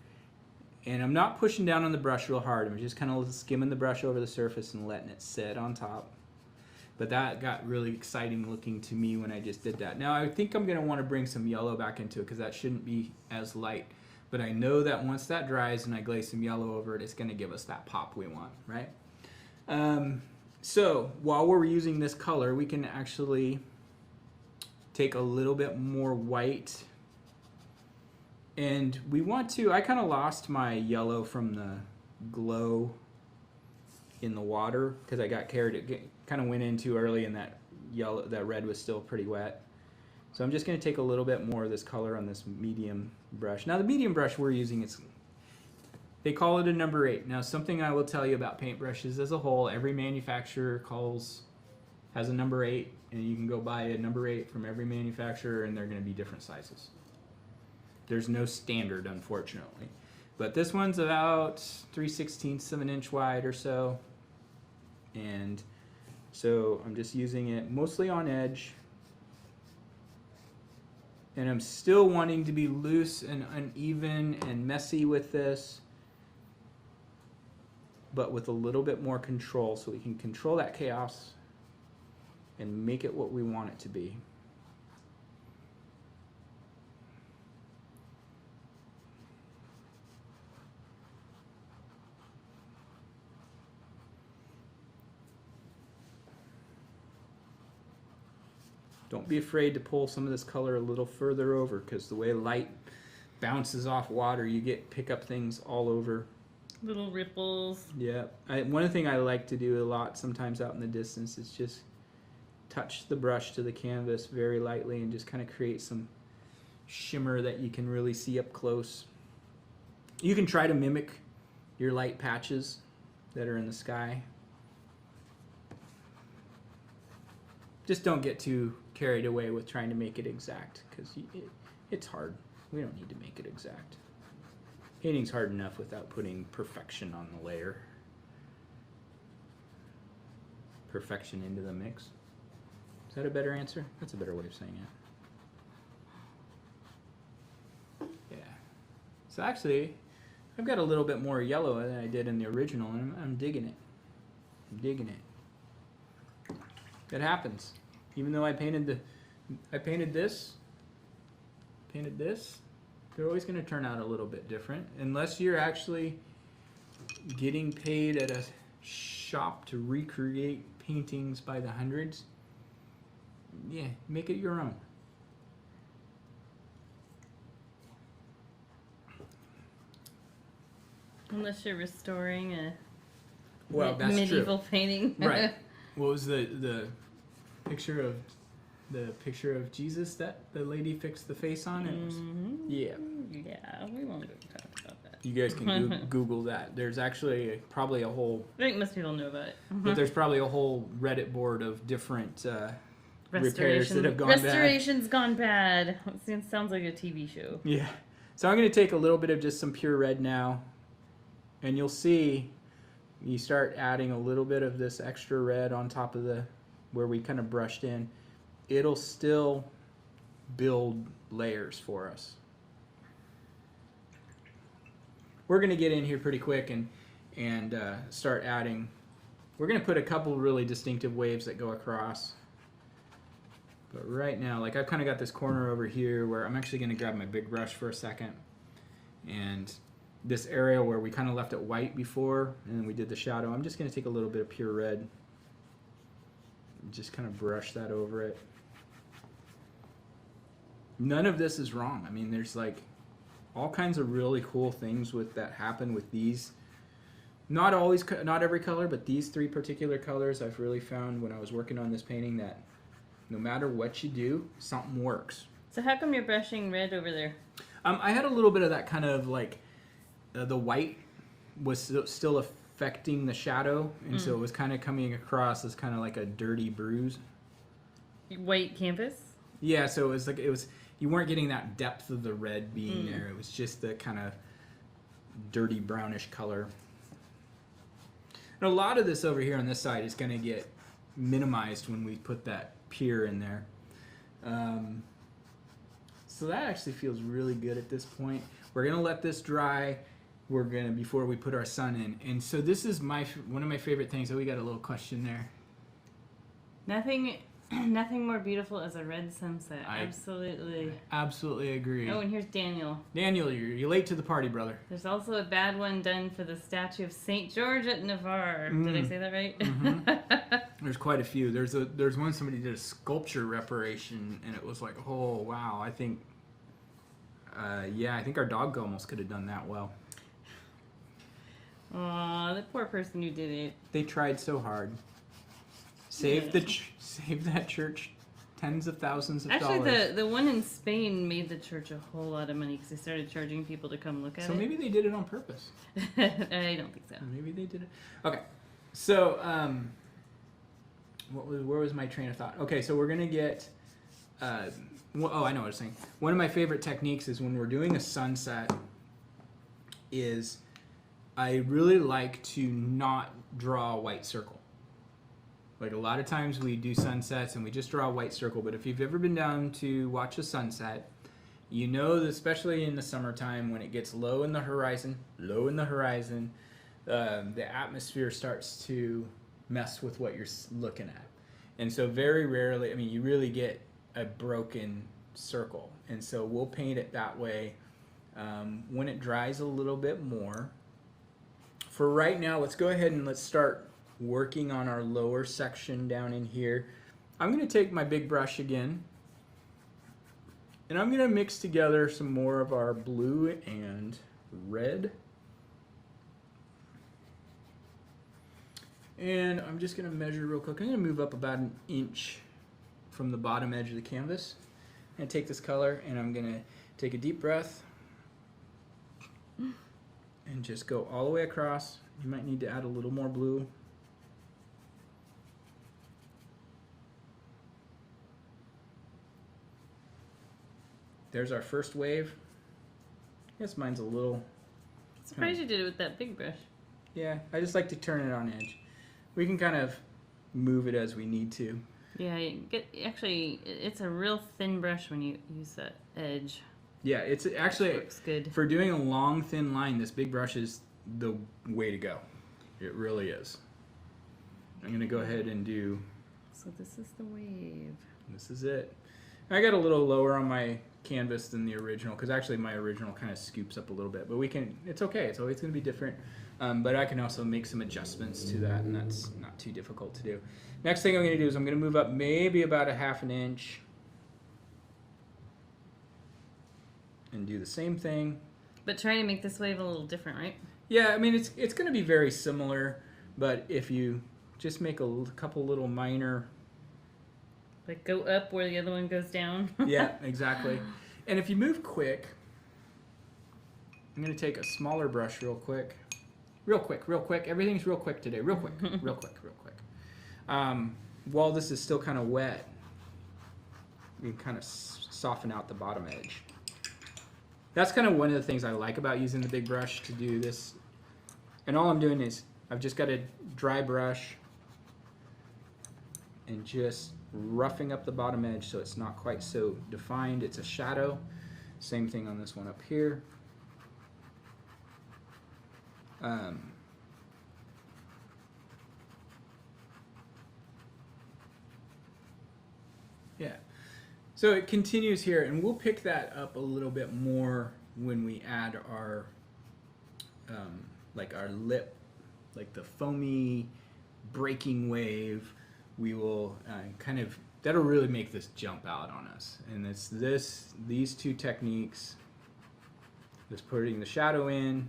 And I'm not pushing down on the brush real hard. I'm just kind of skimming the brush over the surface and letting it sit on top. But that got really exciting looking to me when I just did that. Now I think I'm going to want to bring some yellow back into it because that shouldn't be as light. But I know that once that dries and I glaze some yellow over it, it's going to give us that pop we want, right? So while we're using this color, we can actually take a little bit more white. And we want to, I kind of lost my yellow from the glow in the water because I got carried, it kind of went in too early and that red was still pretty wet. So I'm just going to take a little bit more of this color on this medium brush. Now the medium brush we're using, they call it a number 8. Now something I will tell you about paintbrushes as a whole, every manufacturer has a number 8, and you can go buy a number 8 from every manufacturer and they're going to be different sizes. There's no standard, unfortunately. But this one's about 3/16 of an inch wide or so. And so I'm just using it mostly on edge. And I'm still wanting to be loose and uneven and messy with this, but with a little bit more control so we can control that chaos and make it what we want it to be. Don't be afraid to pull some of this color a little further over because the way light bounces off water, you pick up things all over.
Little ripples.
Yeah. One thing I like to do a lot sometimes out in the distance is just touch the brush to the canvas very lightly and just kind of create some shimmer that you can really see up close. You can try to mimic your light patches that are in the sky. Just don't get too carried away with trying to make it exact because it's hard. We don't need to make it exact. Painting's hard enough without putting perfection on the layer. Perfection into the mix. Is that a better answer? That's a better way of saying it. Yeah. So actually, I've got a little bit more yellow than I did in the original, and I'm digging it. I'm digging it. It happens. Even though I painted this, they're always going to turn out a little bit different unless you're actually getting paid at a shop to recreate paintings by the hundreds. Yeah, make it your own.
Unless you're restoring a
that's
medieval
true.
painting.
Right. What was the picture of Jesus that the lady fixed the face on? It was, yeah,
we won't talk about that.
you guys can Google that. There's actually probably a whole,
I think most people know about it.
but there's probably a whole Reddit board of different repairs that have gone
Restoration's gone bad. It sounds like a TV show.
Yeah. So I'm going to take a little bit of just some pure red now, and you'll see you start adding a little bit of this extra red on top of where we kind of brushed in. It'll still build layers for us. We're going to get in here pretty quick and start adding. We're going to put a couple really distinctive waves that go across. But right now, like I've kind of got this corner over here where I'm actually going to grab my big brush for a second. And this area where we kind of left it white before and then we did the shadow, I'm just going to take a little bit of pure red and just kind of brush that over it. None of this is wrong. I mean, there's like all kinds of really cool things that happen with these Not always, not every color, but these 3 particular colors I've really found when I was working on this painting that no matter what you do, something works.
So how come you're brushing red over there?
I had a little bit of that kind of like, the white was still affecting the shadow, and so it was kind of coming across as kind of like a dirty bruise.
White canvas?
Yeah, so it was like, you weren't getting that depth of the red being there. It was just the kind of dirty brownish color. And a lot of this over here on this side is going to get minimized when we put that pier in there. So that actually feels really good at this point. We're going to let this dry. We're going to, before we put our sun in. And so this is one of my favorite things. Oh, we got a little question there.
Nothing more beautiful as a red sunset. Absolutely.
I absolutely agree.
Oh, and here's Daniel.
Daniel, you're late to the party, brother.
There's also a bad one done for the statue of St. George at Navarre. Did I say that right?
Mm-hmm. There's quite a few. There's one somebody did a sculpture reparation, and it was like, oh, wow. I think our dog almost could have done that well.
Aw, the poor person who did it.
They tried so hard. Save that church tens of thousands of dollars.
Actually, the one in Spain made the church a whole lot of money because they started charging people to come look at it.
So maybe they did it on purpose.
I don't think so.
Maybe they did it. Okay, so where was my train of thought? Okay, so we're gonna get. I know what I was saying. One of my favorite techniques is when we're doing a sunset. Is I really like to not draw a white circle. Like a lot of times we do sunsets and we just draw a white circle, but if you've ever been down to watch a sunset, you know that especially in the summertime when it gets low in the horizon, the atmosphere starts to mess with what you're looking at. And so very rarely, I mean, you really get a broken circle. And so we'll paint it that way when it dries a little bit more. For right now, let's go ahead and let's start working on our lower section down in here. I'm going to take my big brush again, and I'm going to mix together some more of our blue and red. And I'm just going to measure real quick. I'm going to move up about an inch from the bottom edge of the canvas. I'm going to take this color and I'm going to take a deep breath and just go all the way across. You might need to add a little more blue. There's our first wave. I guess mine's a little...
Surprised you did it with that big brush.
Yeah, I just like to turn it on edge. We can kind of move it as we need to.
Yeah, actually, it's a real thin brush when you use that edge.
Yeah, it's actually...
Looks good.
For doing a long, thin line, this big brush is the way to go. It really is. I'm going to go ahead and do...
So this is the wave.
This is it. I got a little lower on my canvas than the original because actually my original kind of scoops up a little bit, but it's okay. It's always going to be different, but I can also make some adjustments to that, and that's not too difficult to do. Next thing I'm going to do is I'm going to move up maybe about a half an inch and do the same thing.
But try to make this wave a little different, right?
Yeah, I mean it's going to be very similar, but if you just make a couple little minor...
Like go up where the other one goes down.
Yeah, exactly. And if you move quick, I'm going to take a smaller brush real quick. Real quick. Everything's real quick today. Real quick. While this is still kind of wet, you can kind of soften out the bottom edge. That's kind of one of the things I like about using the big brush to do this. And all I'm doing is I've just got a dry brush and just roughing up the bottom edge so it's not quite so defined. It's a shadow. Same thing on this one up here. Yeah. So it continues here, and we'll pick that up a little bit more when we add our like our lip, like the foamy breaking wave. We will kind of, that'll really make this jump out on us. And it's these two techniques, just putting the shadow in,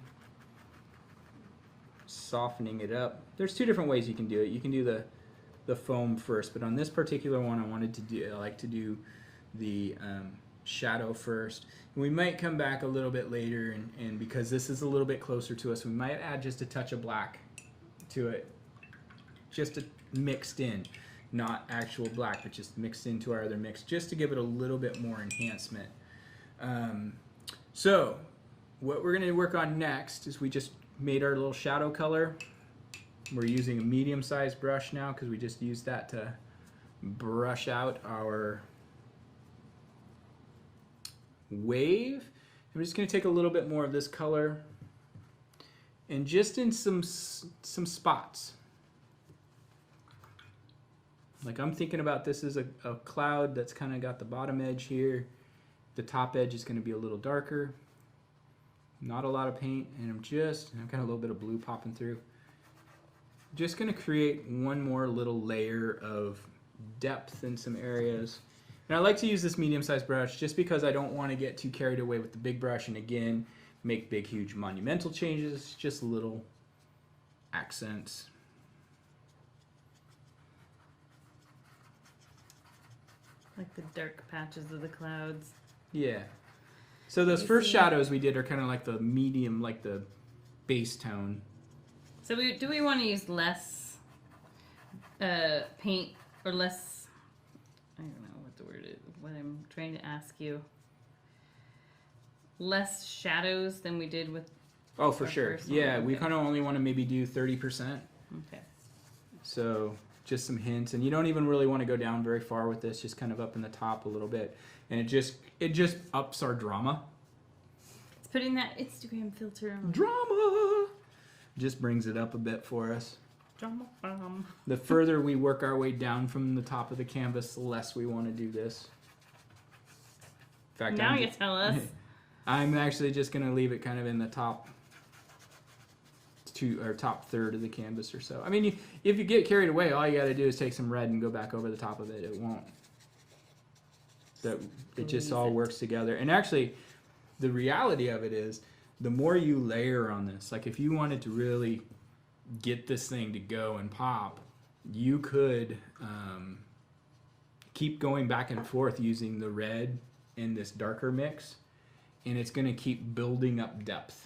softening it up. There's two different ways you can do it. You can do the foam first, but on this particular one, I like to do the shadow first. And we might come back a little bit later, and because this is a little bit closer to us, we might add just a touch of black to it, just mixed in, not actual black, but just mixed into our other mix, just to give it a little bit more enhancement. So what we're going to work on next is we just made our little shadow color. We're using a medium-sized brush now because we just used that to brush out our wave. I'm just going to take a little bit more of this color and just in some spots. Like I'm thinking about this as a cloud that's kind of got the bottom edge here. The top edge is going to be a little darker. Not a lot of paint, and I've got a little bit of blue popping through. Just going to create one more little layer of depth in some areas. And I like to use this medium-sized brush just because I don't want to get too carried away with the big brush and again make big, huge, monumental changes. Just little accents.
Like the dark patches of the clouds.
Yeah. So those first shadows we did are kind of like the medium, like the base tone.
So do we want to use less paint or less, I don't know what the word is, what I'm trying to ask you. Less shadows than we did with
Oh, for sure. Yeah, we kind of only want to maybe do 30%.
Okay.
So just some hints, and you don't even really want to go down very far with this, just kind of up in the top a little bit. And it just ups our drama.
It's putting that Instagram filter on.
Drama! Just brings it up a bit for us.
Drama bomb.
The further we work our way down from the top of the canvas, the less we want to do this. In fact,
now you tell us.
I'm actually just going to leave it kind of in the top top third of the canvas or so. I mean, if you get carried away, all you got to do is take some red and go back over the top of it. It won't. It just all works together. And actually, the reality of it is, the more you layer on this, like if you wanted to really get this thing to go and pop, you could keep going back and forth using the red in this darker mix, and it's going to keep building up depth.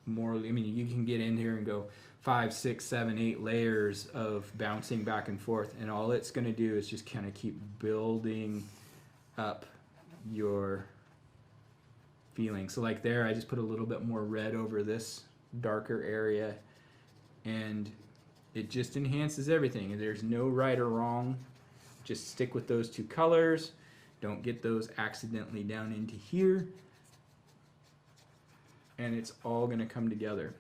More, I mean, you can get in here and go 5, 6, 7, 8 layers of bouncing back and forth, and all it's going to do is just kind of keep building up your feeling. So like there, I just put a little bit more red over this darker area, and it just enhances everything. And there's no right or wrong. Just stick with those two colors. Don't get those accidentally down into here. And it's all going to come together.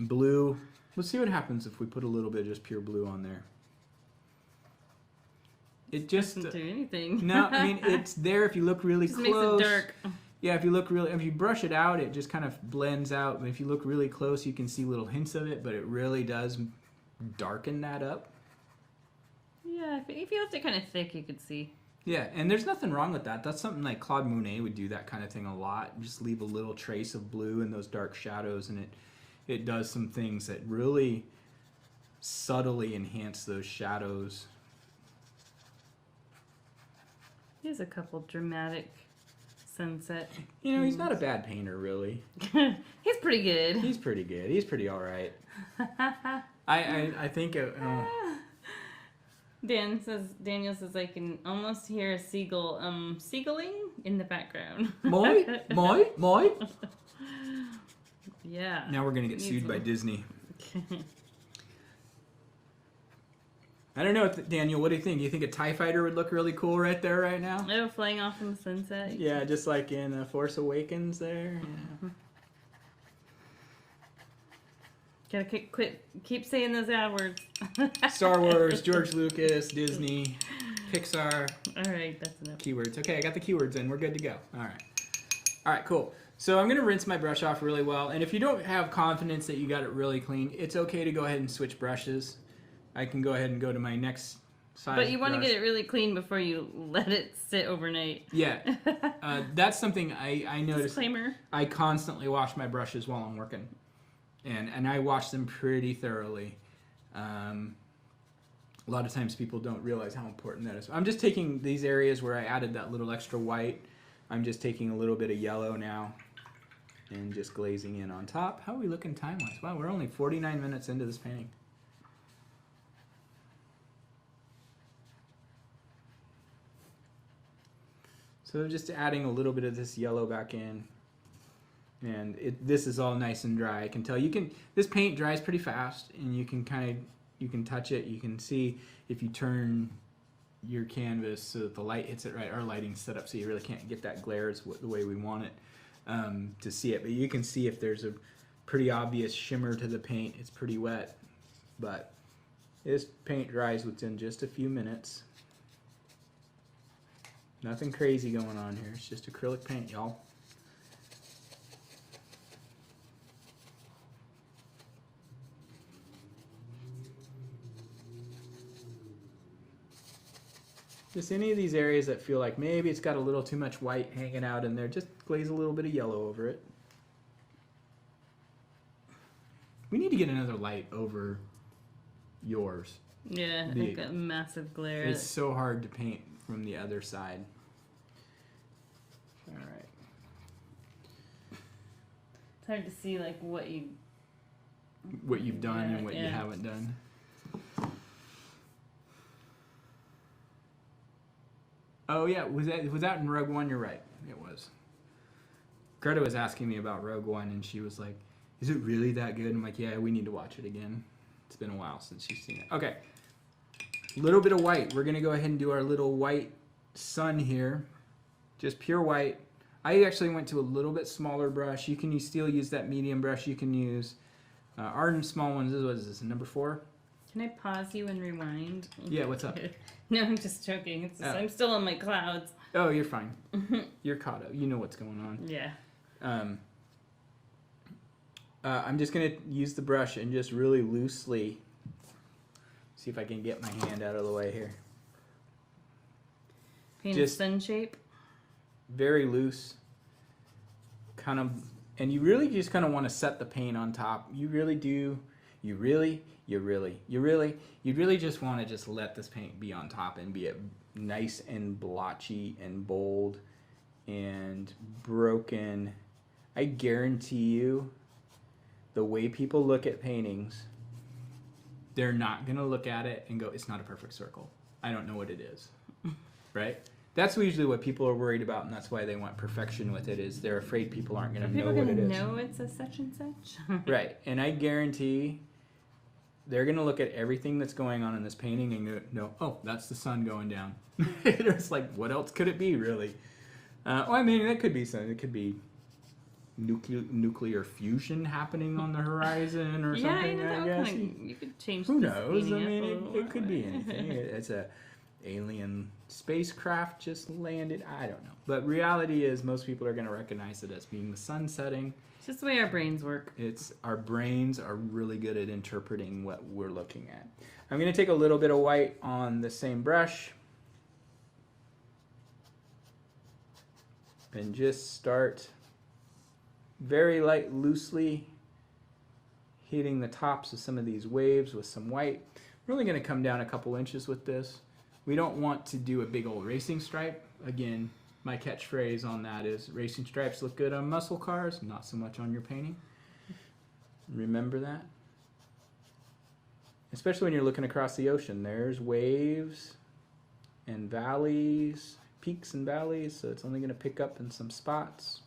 Blue. Let's see what happens if we put a little bit of just pure blue on there. It just
doesn't do anything.
No, I mean, it's there if you look really
just
close.
Makes it dark.
Yeah, if you brush it out, it just kind of blends out. If you look really close, you can see little hints of it, but it really does darken that up.
Yeah, if you left it kind of thick, you could see.
Yeah, and there's nothing wrong with that. That's something like Claude Monet would do, that kind of thing a lot. Just leave a little trace of blue in those dark shadows, and it does some things that really subtly enhance those shadows.
He has a couple dramatic sunset.
You know, he's not a bad painter, really.
He's pretty good.
He's pretty good. He's pretty all right. I think...
Daniel says I can almost hear a seagull seagulling in the background.
Moi?
Yeah.
Now we're going to get sued by Disney. I don't know, Daniel, what do you think? You think a TIE fighter would look really cool right there right now?
Oh, flying off in the sunset.
Yeah, just like in Force Awakens there. Yeah.
Gotta keep saying those ad words.
Star Wars, George Lucas, Disney, Pixar.
All right, that's enough.
Keywords. Okay, I got the keywords in. We're good to go. All right, cool. So I'm going to rinse my brush off really well. And if you don't have confidence that you got it really clean, it's okay to go ahead and switch brushes. I can go ahead and go to my next size
But you want to
brush.
get it really clean before you let it sit overnight.
Yeah. That's something I noticed.
Disclaimer.
I constantly wash my brushes while I'm working. and I wash them pretty thoroughly. A lot of times people don't realize how important that is. I'm just taking these areas where I added that little extra white. I'm just taking a little bit of yellow now and just glazing in on top. How are we looking time-wise? Wow, we're only 49 minutes into this painting. So just adding a little bit of this yellow back in. And this is all nice and dry. I can tell this paint dries pretty fast, and you can touch it. You can see if you turn your canvas so that the light hits it right. Our lighting's set up so you really can't get that glare the way we want it to see it. But you can see if there's a pretty obvious shimmer to the paint. It's pretty wet, but this paint dries within just a few minutes. Nothing crazy going on here. It's just acrylic paint, y'all. Just any of these areas that feel like maybe it's got a little too much white hanging out in there, just glaze a little bit of yellow over it. We need to get another light over yours.
Yeah, like a massive glare.
It's so hard to paint from the other side. All right.
It's hard to see like what you've
done and what you haven't done. Oh yeah, was that in Rogue One? You're right, it was. Greta was asking me about Rogue One, and she was like, "Is it really that good?" I'm like, "Yeah, we need to watch it again. It's been a while since she's seen it." Okay, a little bit of white. We're gonna go ahead and do our little white sun here, just pure white. I actually went to a little bit smaller brush. You can still use that medium brush. You can use our small ones. What is this? Number 4.
Can I pause you and rewind?
Yeah, what's up?
No, I'm just joking. I'm still on my clouds.
Oh, you're fine. You're caught up. You know what's going on.
Yeah.
I'm just going to use the brush and just really loosely see if I can get my hand out of the way here.
Paint a sun shape.
Very loose. Kind of, and you really just kind of want to set the paint on top. You really do. You really just want to just let this paint be on top and be nice and blotchy and bold and broken. I guarantee you, the way people look at paintings, they're not going to look at it and go, "It's not a perfect circle. I don't know what it is." Right? That's usually what people are worried about, and that's why they want perfection with it, is they're afraid people aren't going to know what it is.
People going to know it's a such and such?
Right. And I guarantee they're going to look at everything that's going on in this painting and go, "Oh, that's the sun going down." It's like, what else could it be, really? I mean, that could be something. It could be nuclear fusion happening on the horizon or something.
Yeah,
I guess.
You could change.
Who knows? I mean, it could be anything. It's a alien spacecraft just landed. I don't know. But reality is, most people are going to recognize it as being the sun setting.
It's just the way our brains work.
Our brains are really good at interpreting what we're looking at. I'm going to take a little bit of white on the same brush and just start very light, loosely hitting the tops of some of these waves with some white. We're only going to come down a couple inches with this. We don't want to do a big old racing stripe. Again, my catchphrase on that is, racing stripes look good on muscle cars, not so much on your painting. Remember that. Especially when you're looking across the ocean. There's waves and valleys, peaks and valleys, so it's only going to pick up in some spots.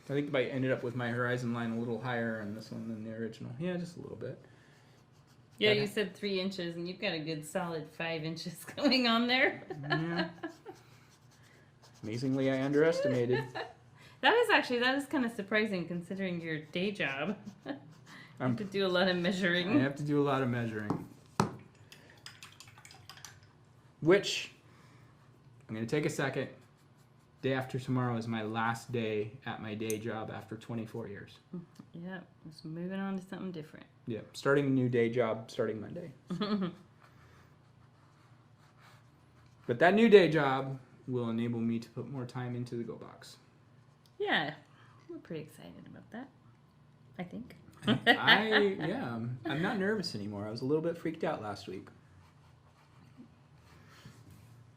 I think I ended up with my horizon line a little higher on this one than the original. Yeah, just a little bit.
Yeah, you said 3 inches, and you've got a good solid 5 inches going on there.
Yeah. Amazingly, I underestimated.
That is kind of surprising considering your day job. You have to do a lot of measuring.
I have to do a lot of measuring. Which, I'm going to take a second. Day after tomorrow is my last day at my day job after 24 years.
Yeah, just moving on to something different.
Yeah, starting a new day job starting Monday. But that new day job will enable me to put more time into the Go Box.
Yeah, we're pretty excited about that, I think.
I'm not nervous anymore. I was a little bit freaked out last week.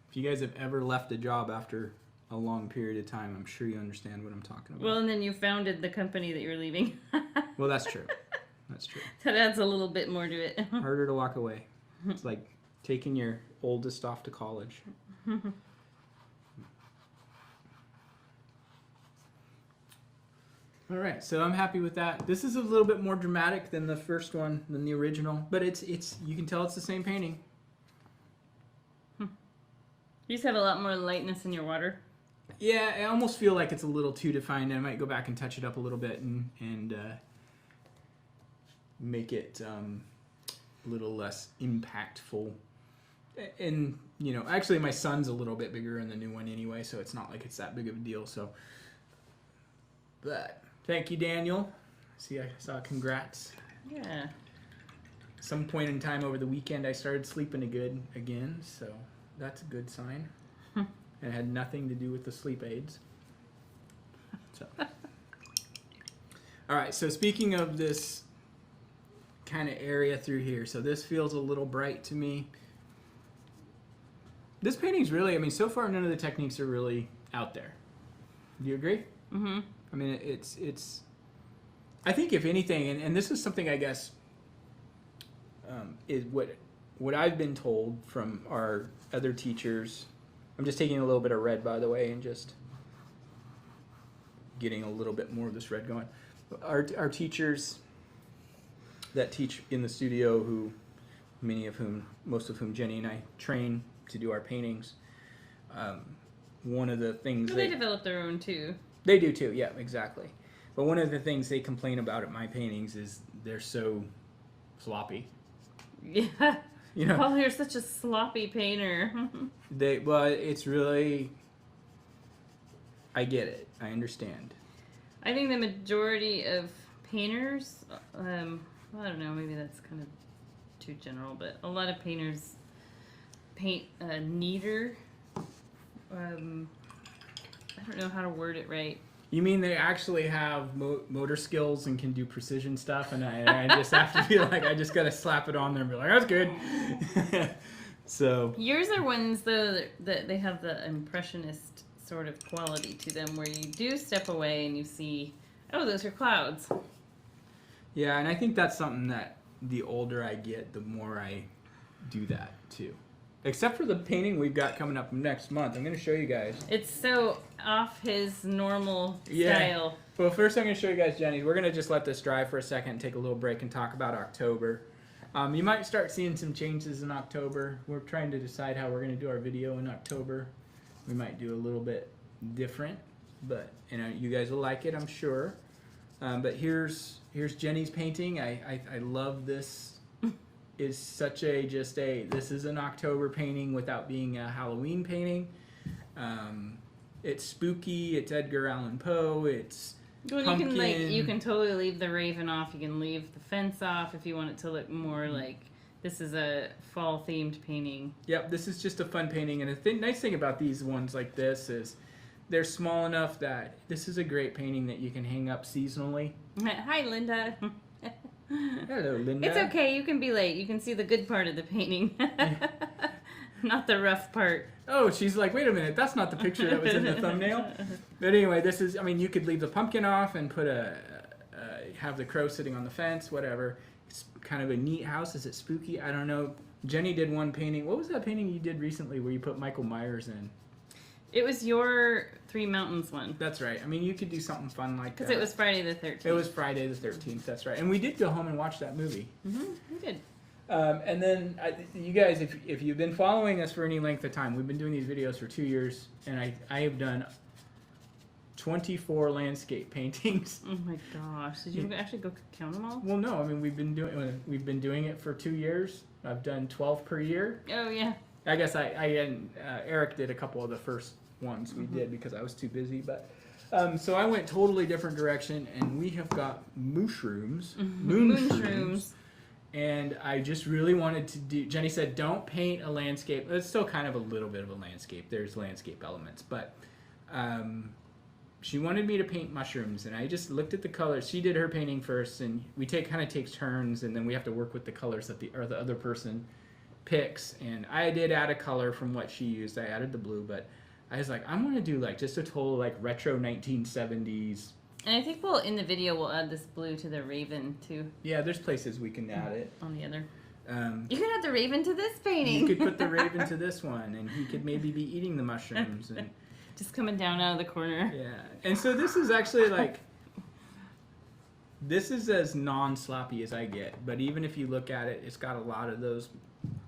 If you guys have ever left a job after a long period of time, I'm sure you understand what I'm talking about.
Well, and then you founded the company that you're leaving.
Well, that's true. That's true.
That adds a little bit more to it.
Harder to walk away. It's like taking your oldest off to college. All right, so I'm happy with that. This is a little bit more dramatic than the first one, than the original, but it's you can tell it's the same painting.
You just have a lot more lightness in your water.
Yeah, I almost feel like it's a little too defined. I might go back and touch it up a little bit and make it a little less impactful. And, you know, actually my son's a little bit bigger in the new one anyway, so it's not like it's that big of a deal. So, but thank you, Daniel. See, I saw congrats.
Yeah.
Some point in time over the weekend, I started sleeping good again, so that's a good sign. It had nothing to do with the sleep aids. So, all right. So speaking of this kind of area through here, so this feels a little bright to me. This painting's really, I mean, so far none of the techniques are really out there. Do you agree?
Mm-hmm.
I mean, it's. I think if anything, and this is something I guess is what I've been told from our other teachers. I'm just taking a little bit of red, by the way, and just getting a little bit more of this red going. Our teachers that teach in the studio, most of whom Jenny and I train to do our paintings, one of the things
Well, they develop their own too.
They do too, yeah, exactly. But one of the things they complain about at my paintings is they're so sloppy.
Yeah.
You know,
Paul, you're such a sloppy painter.
It's really, I get it. I understand.
I think the majority of painters, I don't know, maybe that's kind of too general, but a lot of painters paint neater. I don't know how to word it right.
You mean they actually have motor skills and can do precision stuff, and I just have to feel like I just got to slap it on there and be like, that's good. So
yours are ones, though, that they have the impressionist sort of quality to them, where you do step away and you see, oh, those are clouds.
Yeah, and I think that's something that the older I get, the more I do that, too. Except for the painting we've got coming up next month. I'm going to show you guys.
It's so off his normal style.
Well, first I'm going to show you guys Jenny's. We're going to just let this dry for a second and take a little break and talk about October. You might start seeing some changes in October. We're trying to decide how we're going to do our video in October. We might do a little bit different, but you guys will like it, I'm sure. But here's Jenny's painting. I love this. Is such this is an October painting without being a Halloween painting. It's spooky. It's Edgar Allan Poe. It's pumpkin.
You can totally leave the raven off. You can leave the fence off if you want it to look more like this is a fall themed painting. Yep, this is just a fun painting, and the nice thing about these ones like this is they're small enough that this is a great painting that you can hang up seasonally. Hi, Linda.
Hello, Linda.
It's okay. You can be late. You can see the good part of the painting. Not the rough part.
Oh, she's like, wait a minute. That's not the picture that was in the thumbnail. But anyway, this is, I mean, you could leave the pumpkin off and put have the crow sitting on the fence, whatever. It's kind of a neat house. Is it spooky? I don't know. Jenny did one painting. What was that painting you did recently where you put Michael Myers in?
It was your Three Mountains one.
That's right. I mean, you could do something fun like that.
Because it was Friday the 13th.
It was Friday the 13th. That's right. And we did go home and watch that movie.
Mm-hmm. We did.
And then you guys, if you've been following us for any length of time, we've been doing these videos for 2 years, and I have done 24 landscape paintings.
Oh my gosh! Did you actually go count them all?
Well, no. I mean, we've been doing it for 2 years. I've done 12 per year.
Oh yeah.
I guess I and Eric did a couple of the first ones we did because I was too busy, but so I went totally different direction, and we have got mushrooms, moonshrooms, And I just really wanted to do, Jenny said, don't paint a landscape. It's still kind of a little bit of a landscape. There's landscape elements, but she wanted me to paint mushrooms, and I just looked at the colors. She did her painting first, and we kind of take turns, and then we have to work with the colors that the other person picks. And I did add a color from what she used. I added the blue, but I was like, I'm going to do like just a total like retro 1970s.
And I think in the video, we'll add this blue to the raven too.
Yeah, there's places we can add it.
On the other. You could add the raven to this painting.
You could put the raven to this one, and he could maybe be eating the mushrooms. And
just coming down out of the corner.
yeah. And so this is actually like, this is as non-sloppy as I get. But even if you look at it, it's got a lot of those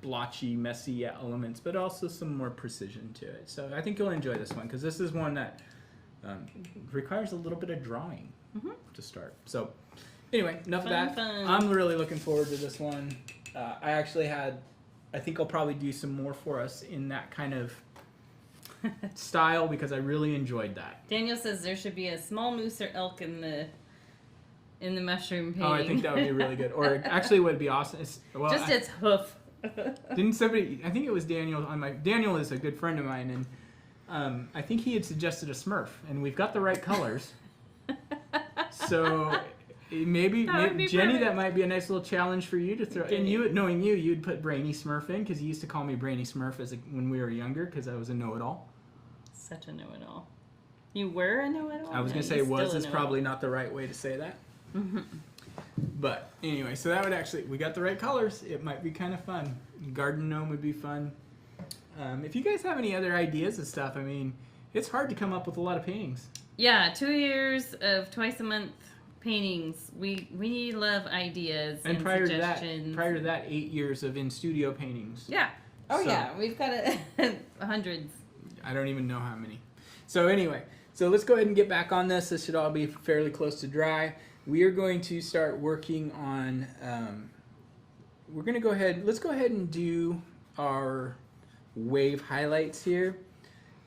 blotchy, messy elements, but also some more precision to it. So I think you'll enjoy this one, because this is one that requires a little bit of drawing to start. So anyway, enough of that.
Fun.
I'm really looking forward to this one. I think I'll probably do some more for us in that kind of style, because I really enjoyed that.
Daniel says there should be a small moose or elk in the mushroom painting.
Oh, I think that would be really good. Or actually, what would be awesome is, well,
just its hoof.
didn't somebody? I think it was Daniel. Daniel is a good friend of mine, and I think he had suggested a Smurf, and we've got the right colors. So maybe Jenny,
perfect.
that might be a nice little challenge for you to throw. And you, knowing you, you'd put Brainy Smurf in, because he used to call me Brainy Smurf when we were younger, because I was a know-it-all.
Such a know-it-all. You were a know-it-all?
I was going to say was is probably not the right way to say that. But anyway, so that would actually, we got the right colors. It might be kind of fun. Garden gnome would be fun. If you guys have any other ideas of stuff, I mean, it's hard to come up with a lot of paintings.
Yeah, 2 years of twice a month paintings. We love ideas and suggestions.
Prior to that, 8 years of in-studio paintings.
Yeah. Oh yeah, we've got hundreds.
I don't even know how many. So anyway, so let's go ahead and get back on this. This should all be fairly close to dry. We are going to start working on, let's go ahead and do our wave highlights here.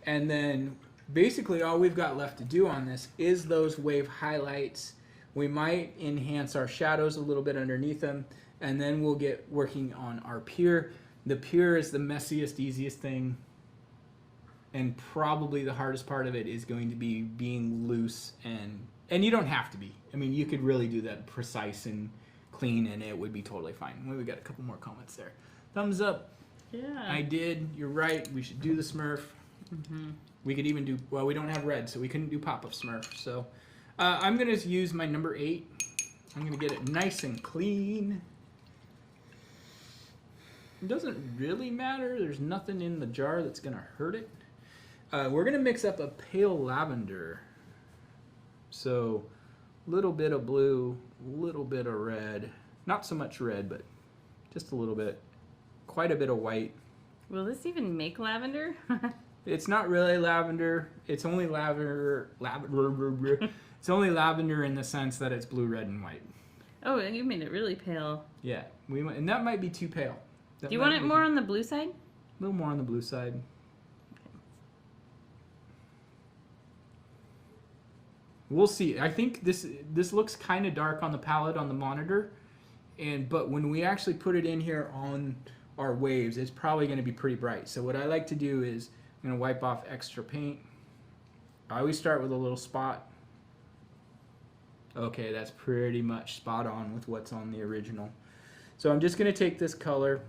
And then basically all we've got left to do on this is those wave highlights. We might enhance our shadows a little bit underneath them, and then we'll get working on our pier. The pier is the messiest, easiest thing, and probably the hardest part of it is going to be being loose, and you don't have to be. I mean, you could really do that precise and clean, and it would be totally fine. We got a couple more comments there. Thumbs up.
Yeah.
I did. You're right. We should do the Smurf. We could even do, well, we don't have red, so we couldn't do pop-up Smurf. So I'm going to use my number 8. I'm going to get it nice and clean. It doesn't really matter. There's nothing in the jar that's going to hurt it. We're going to mix up a pale lavender. So a little bit of blue, a little bit of red. Not so much red, but just a little bit. Quite a bit of white.
Will this even make lavender?
It's not really lavender. It's only lavender. It's only lavender in the sense that it's blue, red, and white.
Oh, you made it really pale.
Yeah, and that might be too pale.
Do you want it more on the blue side?
A little more on the blue side. We'll see. I think this looks kind of dark on the palette on the monitor, but when we actually put it in here on our waves, it's probably going to be pretty bright. So what I like to do is I'm going to wipe off extra paint. I always start with a little spot. Okay, that's pretty much spot on with what's on the original. So I'm just going to take this color,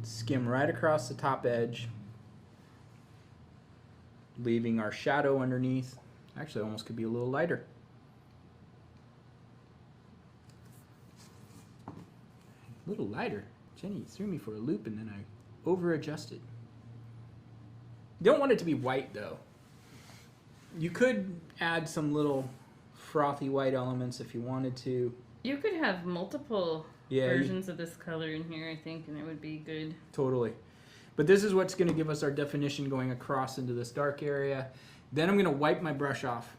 skim right across the top edge, leaving our shadow underneath. Actually, almost could be a little lighter. A little lighter. Jenny threw me for a loop and then I over-adjusted. You don't want it to be white though. You could add some little frothy white elements if you wanted to.
You could have multiple versions of this color in here, I think, and it would be good.
Totally. But this is what's going to give us our definition going across into this dark area. Then I'm going to wipe my brush off.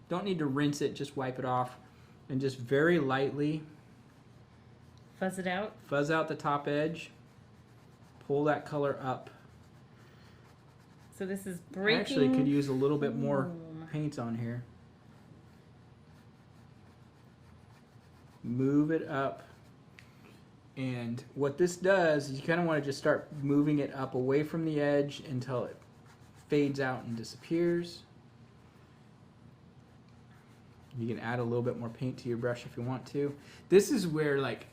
Don't need to rinse it, just wipe it off. And just very lightly
fuzz it out.
Fuzz out the top edge. Pull that color up.
So this is breaking.
I actually could use a little bit more paint on here. move it up. And what this does is you kind of want to just start moving it up away from the edge until it fades out and disappears. You can add a little bit more paint to your brush if you want to. This is where, like,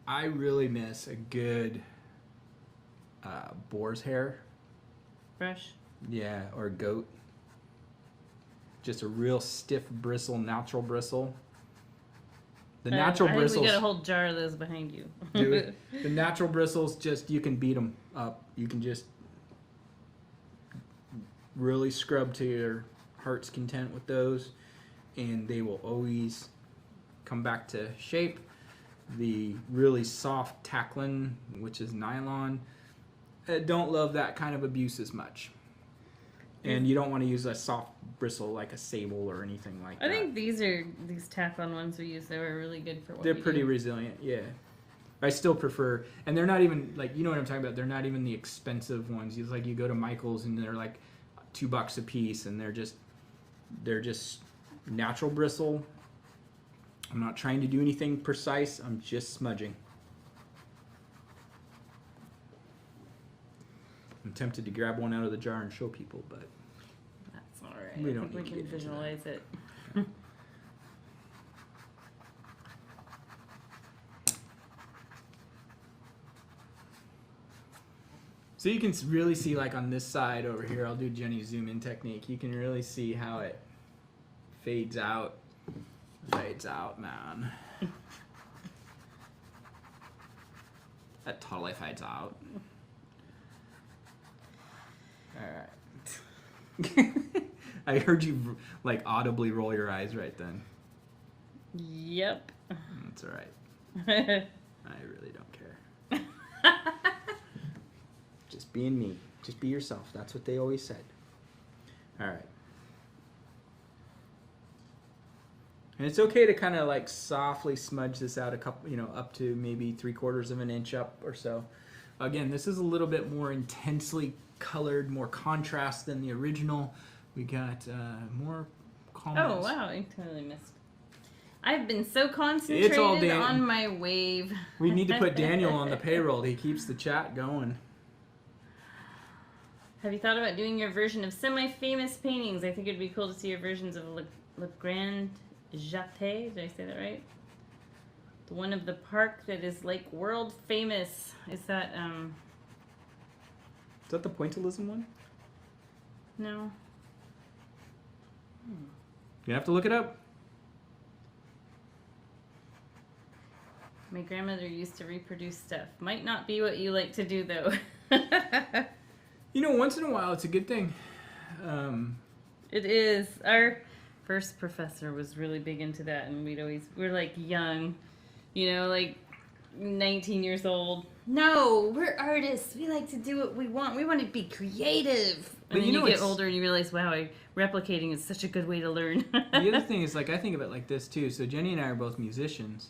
I really miss a good boar's hair.
Brush?
Yeah, or goat. Just a real stiff bristle, natural bristle. The natural bristles. I think
we got a whole jar of those behind you.
The natural bristles, just, you can beat them up. You can just really scrub to your heart's content with those, and they will always come back to shape. The really soft tacklin, which is nylon, I don't love that kind of abuse as much. And you don't want to use a soft bristle like a sable or anything like that.
I think these Teflon ones we use, they were really good for what
they're pretty resilient, yeah. I still prefer, and they're not even, like, you know what I'm talking about, they're not even the expensive ones. It's like you go to Michael's and they're like $2 a piece, and they're just natural bristle. I'm not trying to do anything precise, I'm just smudging. I'm tempted to grab one out of the jar and show people, but
that's all right.
We don't
we can visualize it.
So you can really see, like, on this side over here, I'll do Jenny's zoom in technique. You can really see how it fades out. Fades out, man. That totally fades out. Alright. I heard you, like, audibly roll your eyes right then.
Yep.
That's alright. I really don't care. Just being me. Just be yourself. That's what they always said. Alright. And it's okay to kind of, like, softly smudge this out a couple, up to maybe 3/4 of an inch up or so. Again, this is a little bit more intensely colored, more contrast than the original. We got more comments.
Oh, wow. I totally missed. I've been so concentrated on my wave.
We need to put Daniel on the payroll. He keeps the chat going.
Have you thought about doing your version of semi-famous paintings? I think it'd be cool to see your versions of Le Grand Jatte. Did I say that right? The one of the park that is, like, world famous. Is that,
Is that the pointillism one?
No.
You have to look it up.
My grandmother used to reproduce stuff. Might not be what you like to do, though.
Once in a while, it's a good thing.
It is. Our first professor was really big into that, and we're like young, like 19 years old. No, we're artists. We like to do what we want. We want to be creative. And then you get older and you realize, wow, replicating is such a good way to learn.
The other thing is, like, I think of it like this too. So Jenny and I are both musicians,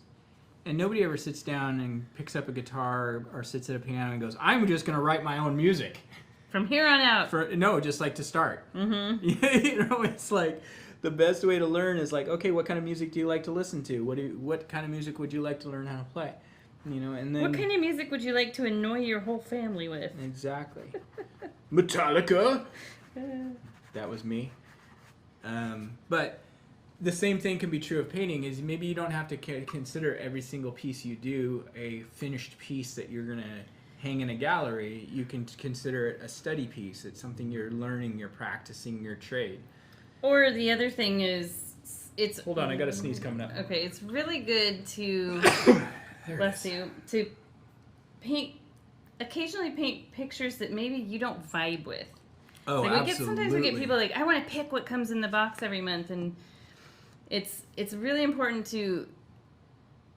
and nobody ever sits down and picks up a guitar or sits at a piano and goes, I'm just going to write my own music.
From here on out.
Just like to start.
Mm-hmm.
It's like the best way to learn is like, okay, what kind of music do you like to listen to? What kind of music would you like to learn how to play? And then...
What kind of music would you like to annoy your whole family with?
Exactly. Metallica! That was me. But the same thing can be true of painting, is maybe you don't have to consider every single piece you do a finished piece that you're going to hang in a gallery. You can consider it a study piece. It's something you're learning, you're practicing your trade.
Or the other thing is, it's...
Hold on, I got a sneeze coming up.
Okay, it's really good to... bless you. To occasionally paint pictures that maybe you don't vibe with.
Oh,
like
absolutely.
Sometimes we get people like, I want to pick what comes in the box every month, and it's really important to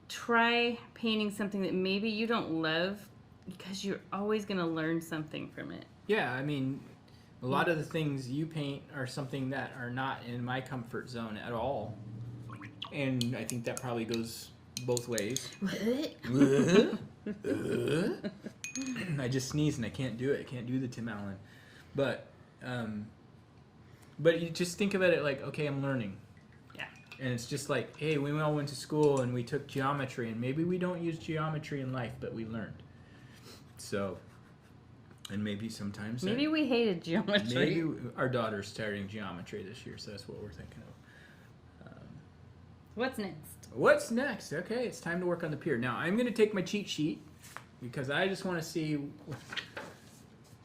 try painting something that maybe you don't love, because you're always going to learn something from it.
Yeah, I mean, a lot of the things you paint are something that are not in my comfort zone at all. And I think that probably goes both ways. I just sneezed and I can't do it. I can't do the Tim Allen. But you just think about it like, okay, I'm learning.
Yeah.
And it's just like, hey, we all went to school and we took geometry, and maybe we don't use geometry in life, but we learned. So, and maybe sometimes...
Maybe we hated geometry.
Maybe our daughter's starting geometry this year, so that's what we're thinking of.
What's next?
What's next? Okay, it's time to work on the pier. Now, I'm going to take my cheat sheet because I just want to see...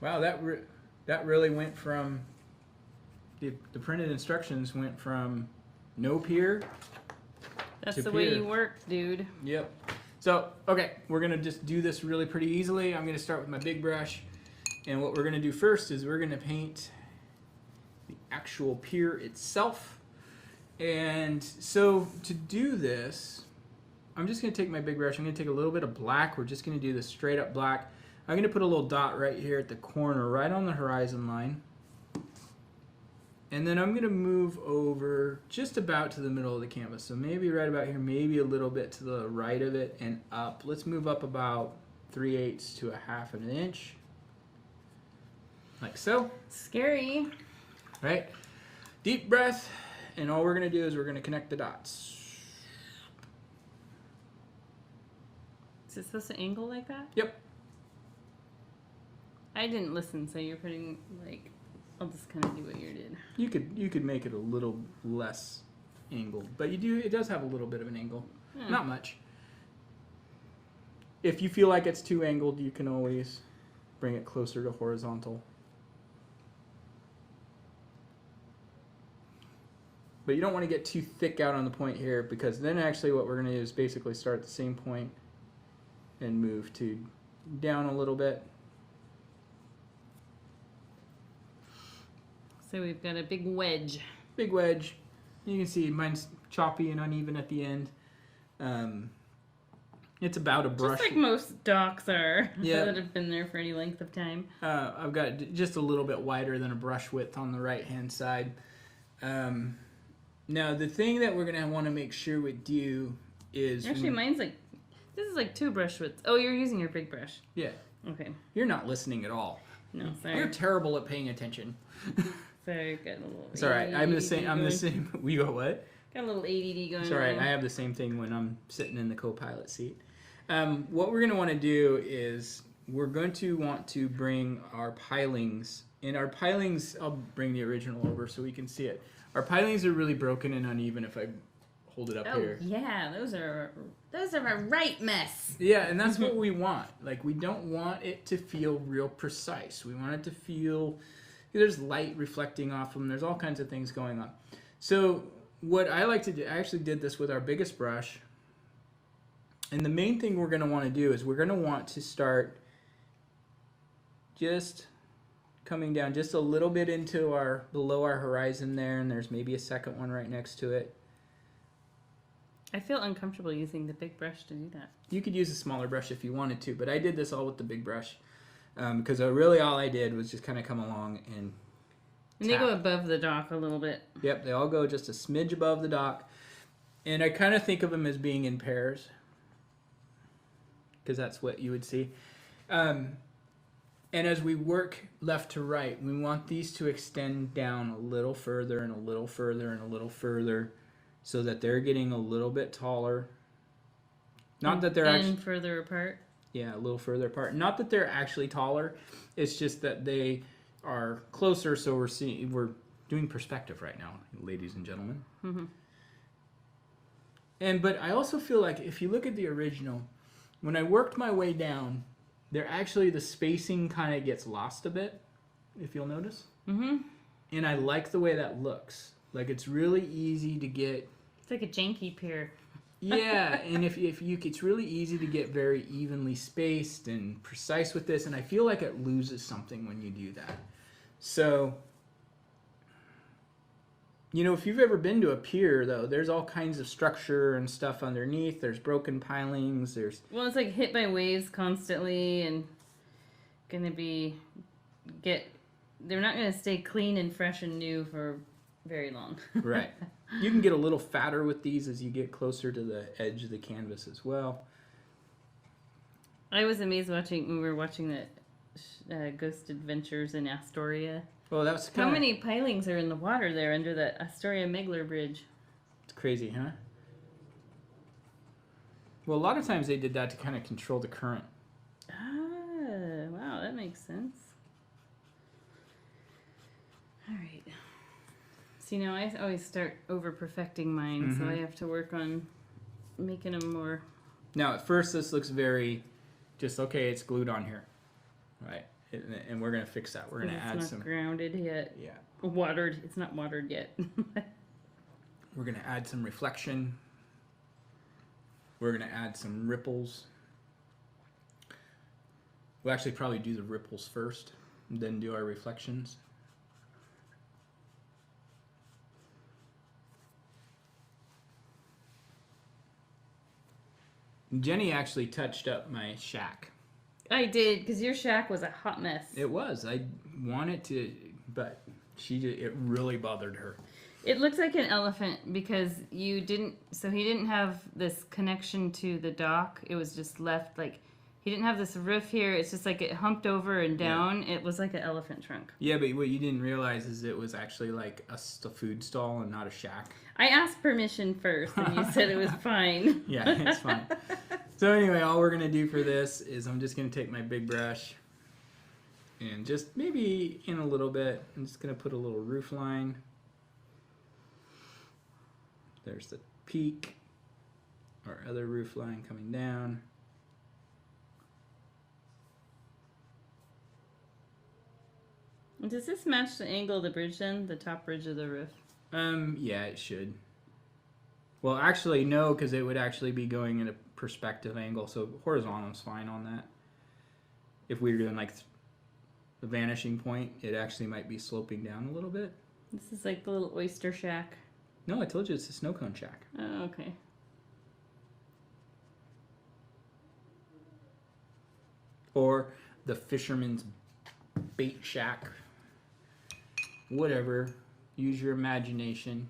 Wow, that really went from... The printed instructions went from no pier
That's
to
the
pier.
way you work, dude.
Yep. So, okay, we're going to just do this really pretty easily. I'm going to start with my big brush. And what we're going to do first is we're going to paint the actual pier itself. And so to do this, I'm just going to take my big brush. I'm going to take a little bit of black. We're just going to do this straight up black. I'm going to put a little dot right here at the corner, right on the horizon line. And then I'm going to move over just about to the middle of the canvas. So maybe right about here, maybe a little bit to the right of it and up. Let's move up about 3/8 to 1/2 of an inch. Like so.
Scary.
Right? Deep breath. And all we're going to do is we're going to connect the dots.
Is it supposed to angle like that?
Yep.
I didn't listen, so you're putting, like... I'll just kind of do what you did.
You could make it a little less angled, but it does have a little bit of an angle. Not much. If you feel like it's too angled, you can always bring it closer to horizontal. But you don't want to get too thick out on the point here, because then actually what we're going to do is basically start at the same point and move to down a little bit.
So we've got a big wedge.
Big wedge. You can see mine's choppy and uneven at the end. It's about a brush.
Just like most docks are
Yeah.
that have been there for any length of time.
I've got just a little bit wider than a brush width on the right hand side. Now the thing that we're going to want to make sure we do is...
Actually, mine's like... This is like 2 brush widths. Oh, you're using your big brush.
Yeah.
Okay.
You're not listening at all.
No, sorry.
You're terrible at paying attention.
Sorry, got a little...
It's all right. I'm the
ADD
same. We go what?
Got a little ADD going
It's all right.
on.
I have the same thing when I'm sitting in the co-pilot seat. What we're going to want to do is we're going to want to bring our pilings. And our pilings, I'll bring the original over so we can see it. Our pilings are really broken and uneven if I hold it up here.
Yeah, those are a right mess.
Yeah, and that's what we want. Like, we don't want it to feel real precise. We want it to feel... There's light reflecting off them. There's all kinds of things going on. So what I like to do, I actually did this with our biggest brush. And the main thing we're going to want to do is we're going to want to start just coming down just a little bit into below our horizon there. And there's maybe a second one right next to it.
I feel uncomfortable using the big brush to do that.
You could use a smaller brush if you wanted to, but I did this all with the big brush. Because really all I did was just kind of come along and
And they go above the dock a little bit.
Yep, they all go just a smidge above the dock. And I kind of think of them as being in pairs. Because that's what you would see. And as we work left to right, we want these to extend down a little further and a little further and a little further so that they're getting a little bit taller. Not that they're actually...
further apart.
Yeah, a little further apart. Not that they're actually taller. It's just that they are closer, so we're doing perspective right now, ladies and gentlemen. Mm-hmm. But I also feel like if you look at the original, when I worked my way down, the spacing kind of gets lost a bit, if you'll notice. Mm-hmm. And I like the way that looks. Like, it's really easy to get...
It's like a janky pier.
Yeah, and if you, it's really easy to get very evenly spaced and precise with this, and I feel like it loses something when you do that. So, you know, if you've ever been to a pier, though, there's all kinds of structure and stuff underneath. There's broken pilings.
Well, it's like hit by waves constantly, and they're not gonna stay clean and fresh and new for very long.
Right. You can get a little fatter with these as you get closer to the edge of the canvas as well.
I was amazed when we were watching the Ghost Adventures in Astoria.
Well, that's
How many pilings are in the water there under the Astoria Megler Bridge?
It's crazy, huh? Well, a lot of times they did that to kind of control the current.
Ah, wow, that makes sense. All right. See, now I always start over perfecting mine, so I have to work on making them more.
Now, at first, this looks very just okay. It's glued on here, right? And we're gonna fix that. We're gonna add
It's
some
not grounded yet.
Yeah.
Watered. It's not watered yet.
We're gonna add some reflection. We're gonna add some ripples. We'll actually probably do the ripples first, and then do our reflections. Jenny actually touched up my shack.
I did, because your shack was a hot mess.
It was. I wanted to, but it really bothered her.
It looks like an elephant because he didn't have this connection to the dock. It was just left like, he didn't have this roof here. It's just like it humped over and down. Yeah. It was like an elephant trunk.
Yeah, but what you didn't realize is it was actually like a food stall and not a shack.
I asked permission first and you said it was fine.
Yeah, it's fine. So anyway, all we're going to do for this is I'm just going to take my big brush and just maybe in a little bit, I'm just going to put a little roof line. There's the peak, our other roof line coming down.
Does this match the angle of the bridge then? The top bridge of the roof?
Yeah, it should. Well, actually, no, because it would actually be going in a perspective angle, so horizontal's fine on that. If we were doing like the vanishing point, it actually might be sloping down a little bit.
This is like the little oyster shack.
No, I told you it's a snow cone shack.
Oh, okay.
Or the fisherman's bait shack. Whatever. Use your imagination.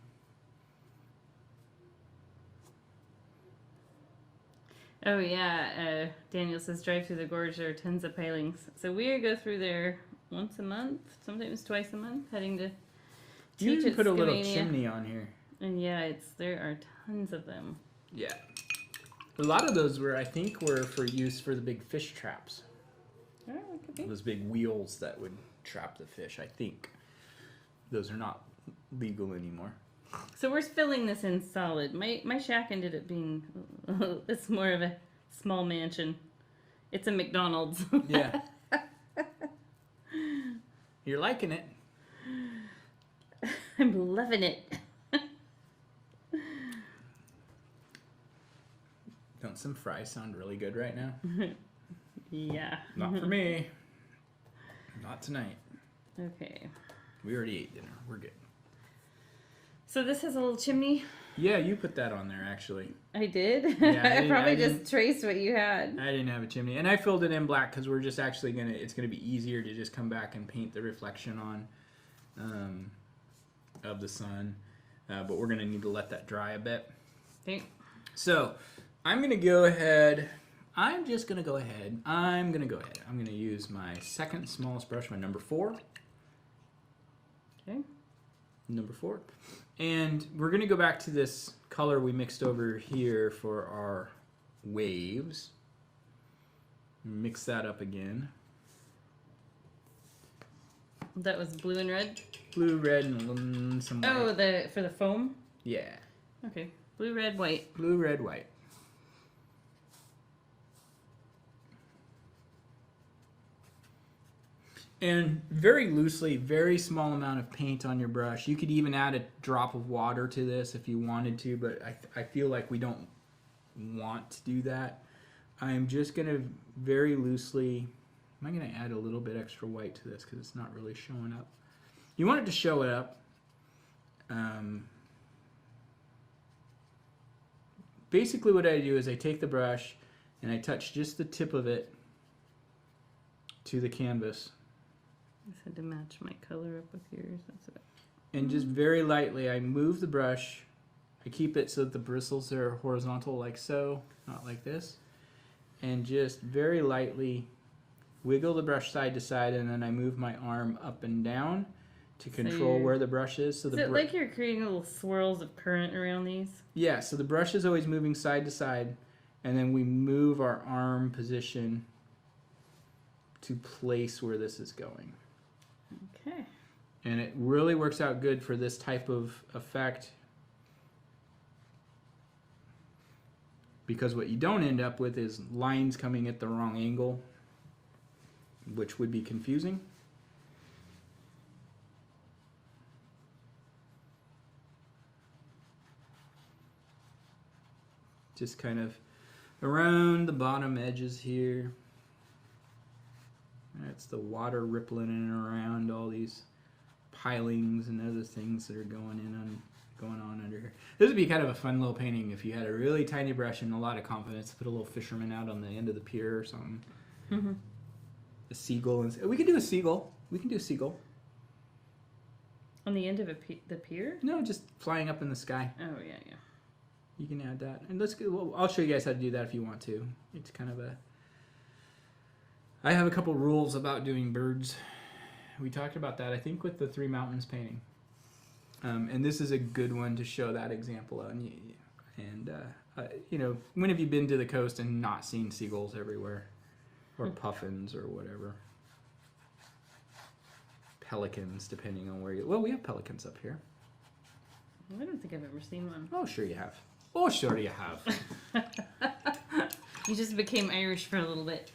Oh yeah, Daniel says drive through the gorge. There are tons of pilings. So we go through there once a month, sometimes twice a month, heading to
You can put a little chimney on here.
And yeah, there are tons of them.
Yeah. A lot of those I think were for use for the big fish traps.
Oh, it could be.
Those big wheels that would trap the fish, I think. Those are not legal anymore.
So we're filling this in solid. My shack ended up being, it's more of a small mansion. It's a McDonald's.
Yeah. You're liking it.
I'm loving it.
Don't some fries sound really good right now?
Yeah.
Not for me. Not tonight.
Okay.
We already ate dinner. We're good.
So this has a little chimney?
Yeah, you put that on there, actually.
I did?
Yeah,
I probably just traced what you had.
I didn't have a chimney. And I filled it in black because we're just actually it's going to be easier to just come back and paint the reflection on of the sun. But we're going to need to let that dry a bit.
Okay.
So I'm going to go ahead. I'm going to use my second smallest brush, my number 4.
Okay.
Number 4. And we're going to go back to this color we mixed over here for our waves. Mix that up again.
That was blue and red?
Blue, red, and some white.
Oh, for the foam?
Yeah.
Okay. Blue, red, white.
Blue, red, white. And very loosely, very small amount of paint on your brush. You could even add a drop of water to this if you wanted to, but I feel like we don't want to do that. I'm just going to very loosely, I'm going to add a little bit extra white to this because it's not really showing up. You want it to show it up. Basically what I do is I take the brush and I touch just the tip of it to the canvas.
I just had to match my color up with yours. That's it.
And just very lightly, I move the brush. I keep it so that the bristles are horizontal like so, not like this. And just very lightly wiggle the brush side to side, and then I move my arm up and down to control where the brush is. So
is it like you're creating little swirls of current around these?
Yeah, so the brush is always moving side to side, and then we move our arm position to place where this is going.
Okay.
And it really works out good for this type of effect, because what you don't end up with is lines coming at the wrong angle, which would be confusing. Just kind of around the bottom edges here. That's the water rippling in and around all these pilings and other things that are going on under here. This would be kind of a fun little painting if you had a really tiny brush and a lot of confidence. Put a little fisherman out on the end of the pier or something.
Mm-hmm.
A seagull. We could do a seagull. We can do a seagull.
On the end of the pier?
No, just flying up in the sky.
Oh, yeah, yeah.
You can add that. And well, I'll show you guys how to do that if you want to. It's kind of I have a couple rules about doing birds. We talked about that, I think, with the Three Mountains painting. And this is a good one to show that example on. And, you know, when have you been to the coast and not seen seagulls everywhere? Or puffins or whatever. Pelicans, depending on where you... Well, we have pelicans up here.
I don't think I've ever seen one.
Oh, sure you have. Oh, sure you have.
You just became Irish for a little bit.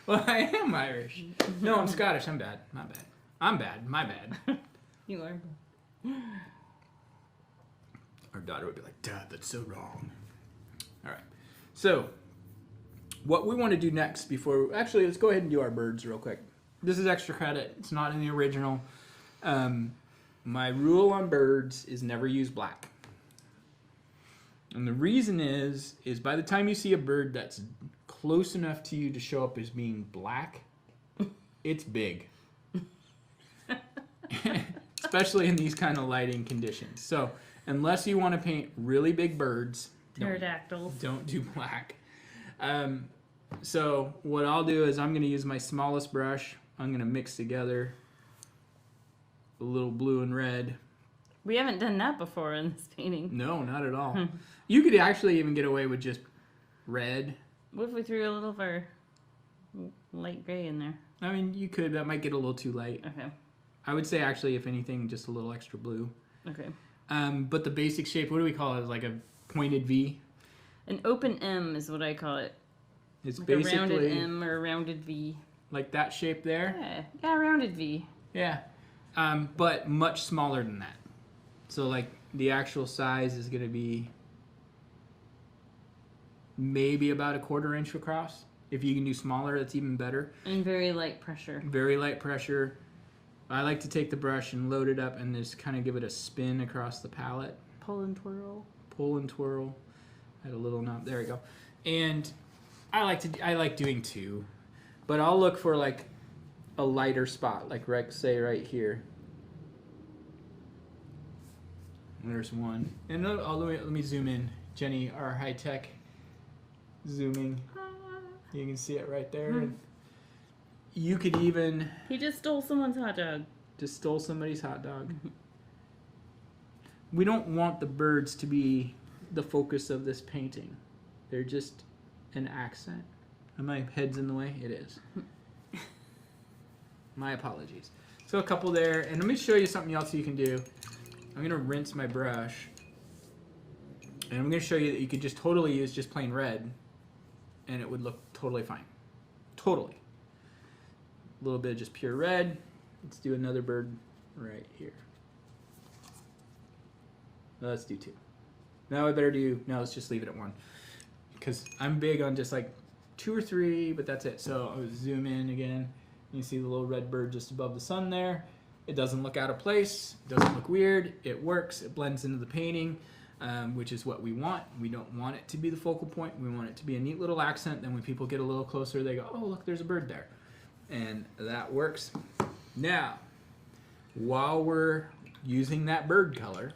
Well, I am Irish. No, I'm Scottish. I'm bad. My bad. I'm bad. My bad.
You are.
Our daughter would be like, Dad, that's so wrong. All right. So, what we want to do next before... Actually, let's go ahead and do our birds real quick. This is extra credit. It's not in the original. My rule on birds is never use black. And the reason is by the time you see a bird that's close enough to you to show up as being black, it's big. Especially in these kind of lighting conditions. So, unless you want to paint really big birds,
Pterodactyls.
Don't do black. So, what I'll do is I'm going to use my smallest brush. I'm going to mix together a little blue and red.
We haven't done that before in this painting.
No, not at all. You could actually even get away with just red.
What if we threw a little of our light gray in there?
I mean, you could. That might get a little too light.
Okay.
I would say, actually, if anything, just a little extra blue.
Okay.
But the basic shape, what do we call it? Like a pointed V?
An open M is what I call it.
It's
like
basically...
a rounded M or a rounded V.
Like that shape there?
Yeah, rounded V.
Yeah. But much smaller than that. So, like, the actual size is going to be maybe about a 1/4 inch across. If you can do smaller, that's even better.
And very light pressure. Very
light pressure. I like to take the brush and load it up and just kind of give it a spin across the palette.
Pull and twirl.
Pull and twirl. Add a little knob. There we go. And I like doing two. But I'll look for, like, a lighter spot, like say right here. There's one. And let me zoom in. Jenny, our high-tech zooming. You can see it right there. You could even...
He just stole someone's hot dog.
Just stole somebody's hot dog. We don't want the birds to be the focus of this painting. They're just an accent. And my head's in the way? It is. My apologies. So a couple there. And let me show you something else you can do. I'm going to rinse my brush. And I'm going to show you that you could just totally use just plain red. And it would look totally fine. Totally. A little bit of just pure red. Let's do another bird right here. Let's do two. Now I better do... No, let's just leave it at one. Because I'm big on just like 2 or 3, but that's it. So I'll zoom in again. You see the little red bird just above the sun there. It doesn't look out of place. It doesn't look weird. It works. It blends into the painting, which is what we want. We don't want it to be the focal point. We want it to be a neat little accent. Then when people get a little closer, they go, oh, look, there's a bird there. And that works. Now, while we're using that bird color,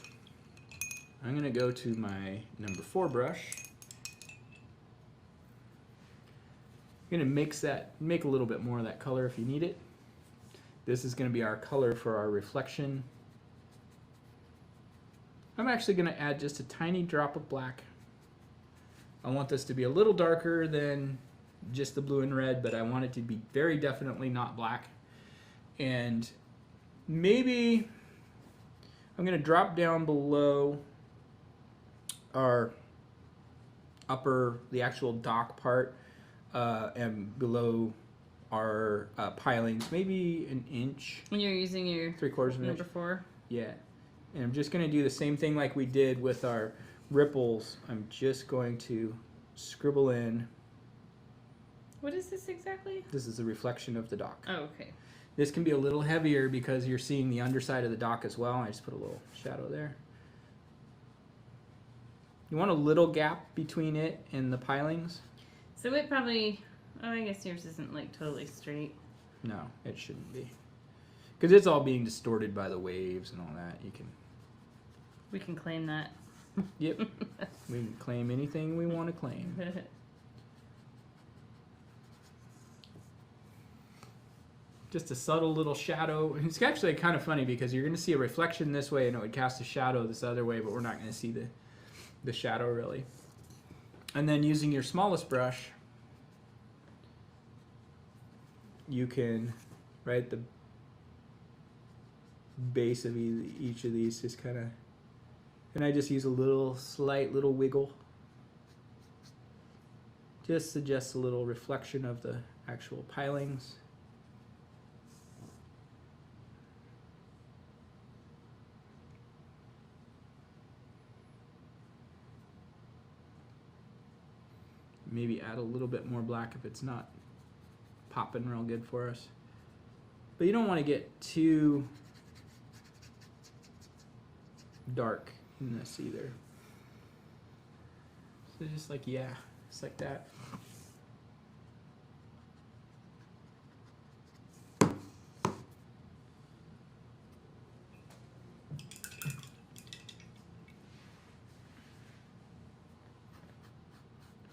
I'm going to go to my number 4 brush. I'm going to make a little bit more of that color if you need it. This is going to be our color for our reflection. I'm actually going to add just a tiny drop of black. I want this to be a little darker than just the blue and red, but I want it to be very definitely not black. And maybe I'm going to drop down below our the actual dock part, and below our pilings, maybe an inch.
When you're using your
3/4 of an inch.
number 4.
Yeah. And I'm just going to do the same thing like we did with our ripples. I'm just going to scribble in.
What is this exactly?
This is a reflection of the dock.
Oh, okay.
This can be a little heavier because you're seeing the underside of the dock as well. I just put a little shadow there. You want a little gap between it and the pilings?
So it probably... Oh, I guess yours isn't like totally straight.
No, it shouldn't be. Because it's all being distorted by the waves and all that. You can...
We can claim that.
Yep. We can claim anything we want to claim. Just a subtle little shadow. It's actually kind of funny because you're going to see a reflection this way and it would cast a shadow this other way, but we're not going to see the shadow really. And then using your smallest brush, you can, right, the base of each of these just kind of, and I just use a slight little wiggle. Just suggests a little reflection of the actual pilings. Maybe add a little bit more black if it's not popping real good for us. But you don't want to get too dark in this either. So just like, yeah, just like that.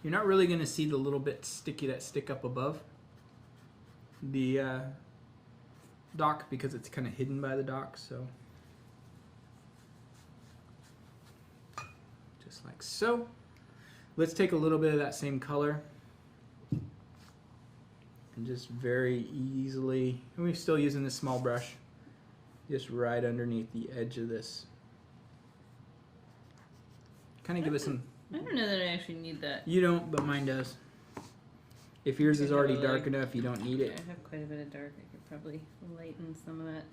You're not really going to see the little bit that stick up above the dock because it's kind of hidden by the dock. So just like so. Let's take a little bit of that same color and just very easily, and we're still using this small brush, just right underneath the edge of this. Kind of give us some...
I don't know that I actually need that.
You don't, but mine does. If yours is already dark enough, you don't need it.
I have quite a bit of dark. I could probably lighten some of that.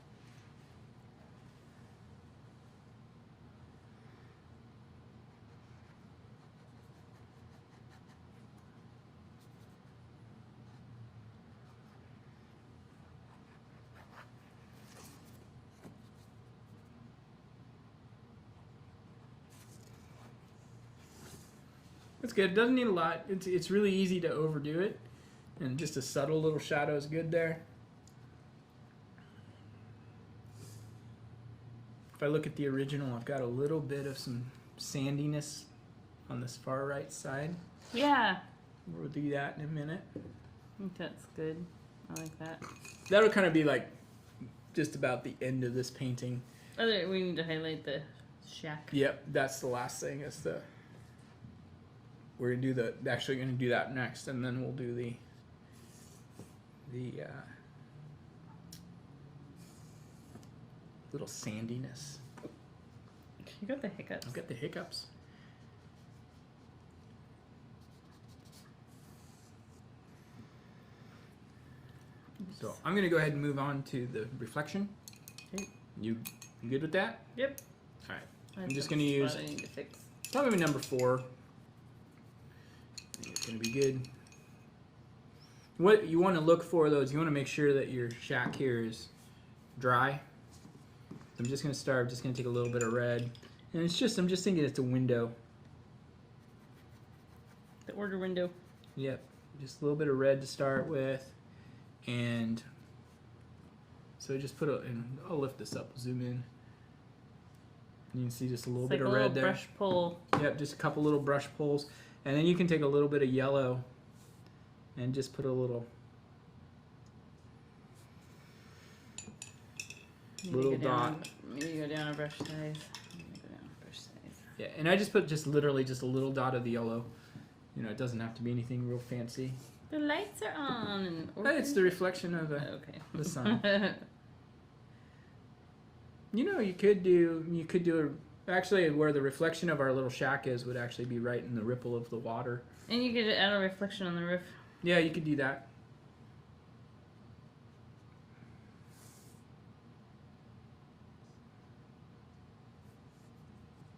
It's good. It doesn't need a lot. It's really easy to overdo it. And just a subtle little shadow is good there. If I look at the original, I've got a little bit of some sandiness on this far right side.
Yeah.
We'll do that in a minute.
I think that's good. I like that.
That'll kind of be like just about the end of this painting.
We need to highlight the shack.
Yep, that's the last thing. Is the... We're gonna do actually gonna do that next, and then we'll do the little sandiness.
You got the hiccups.
I've got the hiccups. So I'm gonna go ahead and move on to the reflection.
Okay.
You good with that?
Yep.
All right. I'm just gonna use
I need to fix.
probably number 4. I think it's gonna be good. What you want to look for though is you want to make sure that your shack here is dry. So I'm just gonna start. Just gonna take a little bit of red, and it's just I'm just thinking it's a window.
The order window.
Yep, just a little bit of red to start with, and so just put and I'll lift this up, zoom in. You can see just a little bit of red there.
Brush pull.
Yep, just a couple little brush pulls, and then you can take a little bit of yellow and just put a little Little dot.
Maybe go down a brush size. Maybe go down a brush size.
Yeah, and I just put literally just a little dot of the yellow. You know, it doesn't have to be anything real fancy.
The lights are on. And
It's the reflection of the sun. You know, you could do actually where the reflection of our little shack is would actually be right in the ripple of the water.
And you could add a reflection on the roof.
Yeah, you could do that.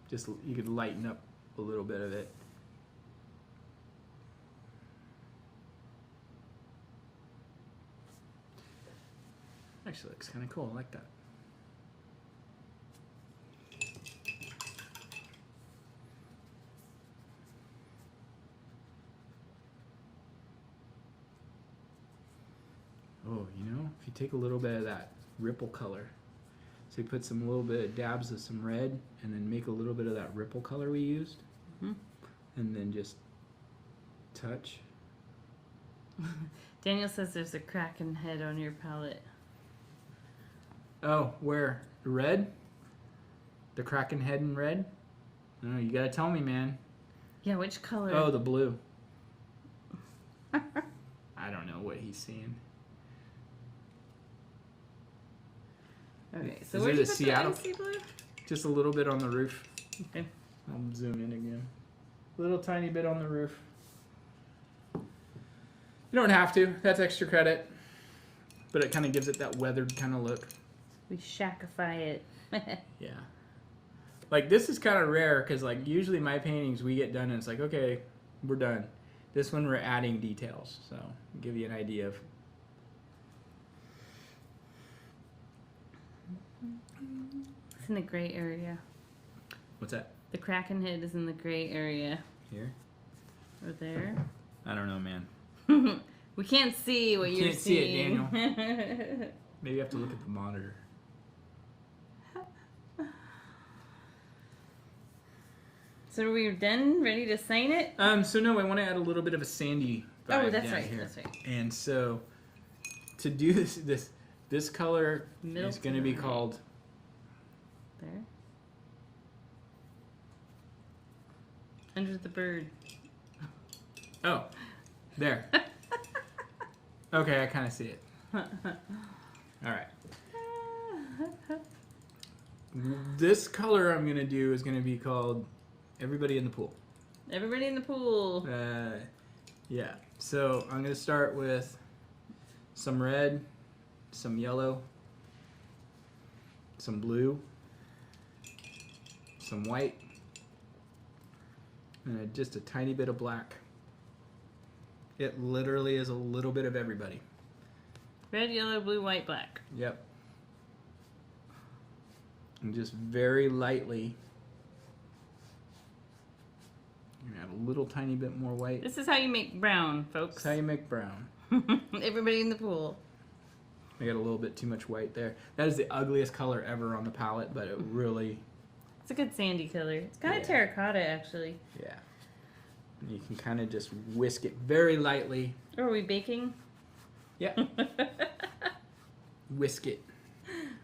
Just you could lighten up a little bit of it. Actually looks kind of cool. I like that. Oh, you know, if you take a little bit of that ripple color, so you put some little bit of dabs of some red and then make a little bit of that ripple color we used, and then just touch.
Daniel says there's a Kraken head on your palette.
Oh, where? Red? The Kraken head in red? No, you gotta tell me, man.
Yeah, which color?
Oh, the blue. I don't know what he's seeing.
Okay, so
Is
where'd
it
you
a
put
Seattle?
the icy blue?
Just a little bit on the roof.
Okay.
I'll zoom in again. Little tiny bit on the roof. You don't have to. That's extra credit. But it kind of gives it that weathered kind of look.
We shackify it.
Yeah. Like, this is kind of rare because, like, usually my paintings we get done and it's like, okay, we're done. This one we're adding details. So, I'll give you an idea of.
It's in the gray area.
What's that?
The Kraken head is in the gray area.
Here?
Or there.
I don't know, man.
We can't see what you're
Can't see it,
seeing.
Daniel. Maybe you have to look at the monitor.
So are we done? Ready to sign it?
So no, I want to add a little bit of a sandy vibe
Oh, that's
down
right.
here.
That's right.
And so, to do this color
Middle
is going to be
to right.
called.
There. Under the bird.
Oh, there. Okay, I kind of see it. All right. This color I'm going to do is going to be called Everybody in the Pool.
Everybody in the pool.
Yeah. So I'm going to start with some red, some yellow, some blue, some white, and just a tiny bit of black. It literally is a little bit of everybody.
Red, yellow, blue, white, black.
Yep. And just very lightly, you're gonna add a little tiny bit more white.
This is how you make brown, folks.
That's how you make brown.
Everybody in the pool.
I got a little bit too much white there. That is the ugliest color ever on the palette, but it really...
It's a good sandy color. It's kind of
Yeah.
terracotta, actually.
Yeah. And you can kind of just whisk it very lightly.
Oh, are we baking?
Yeah. Whisk it.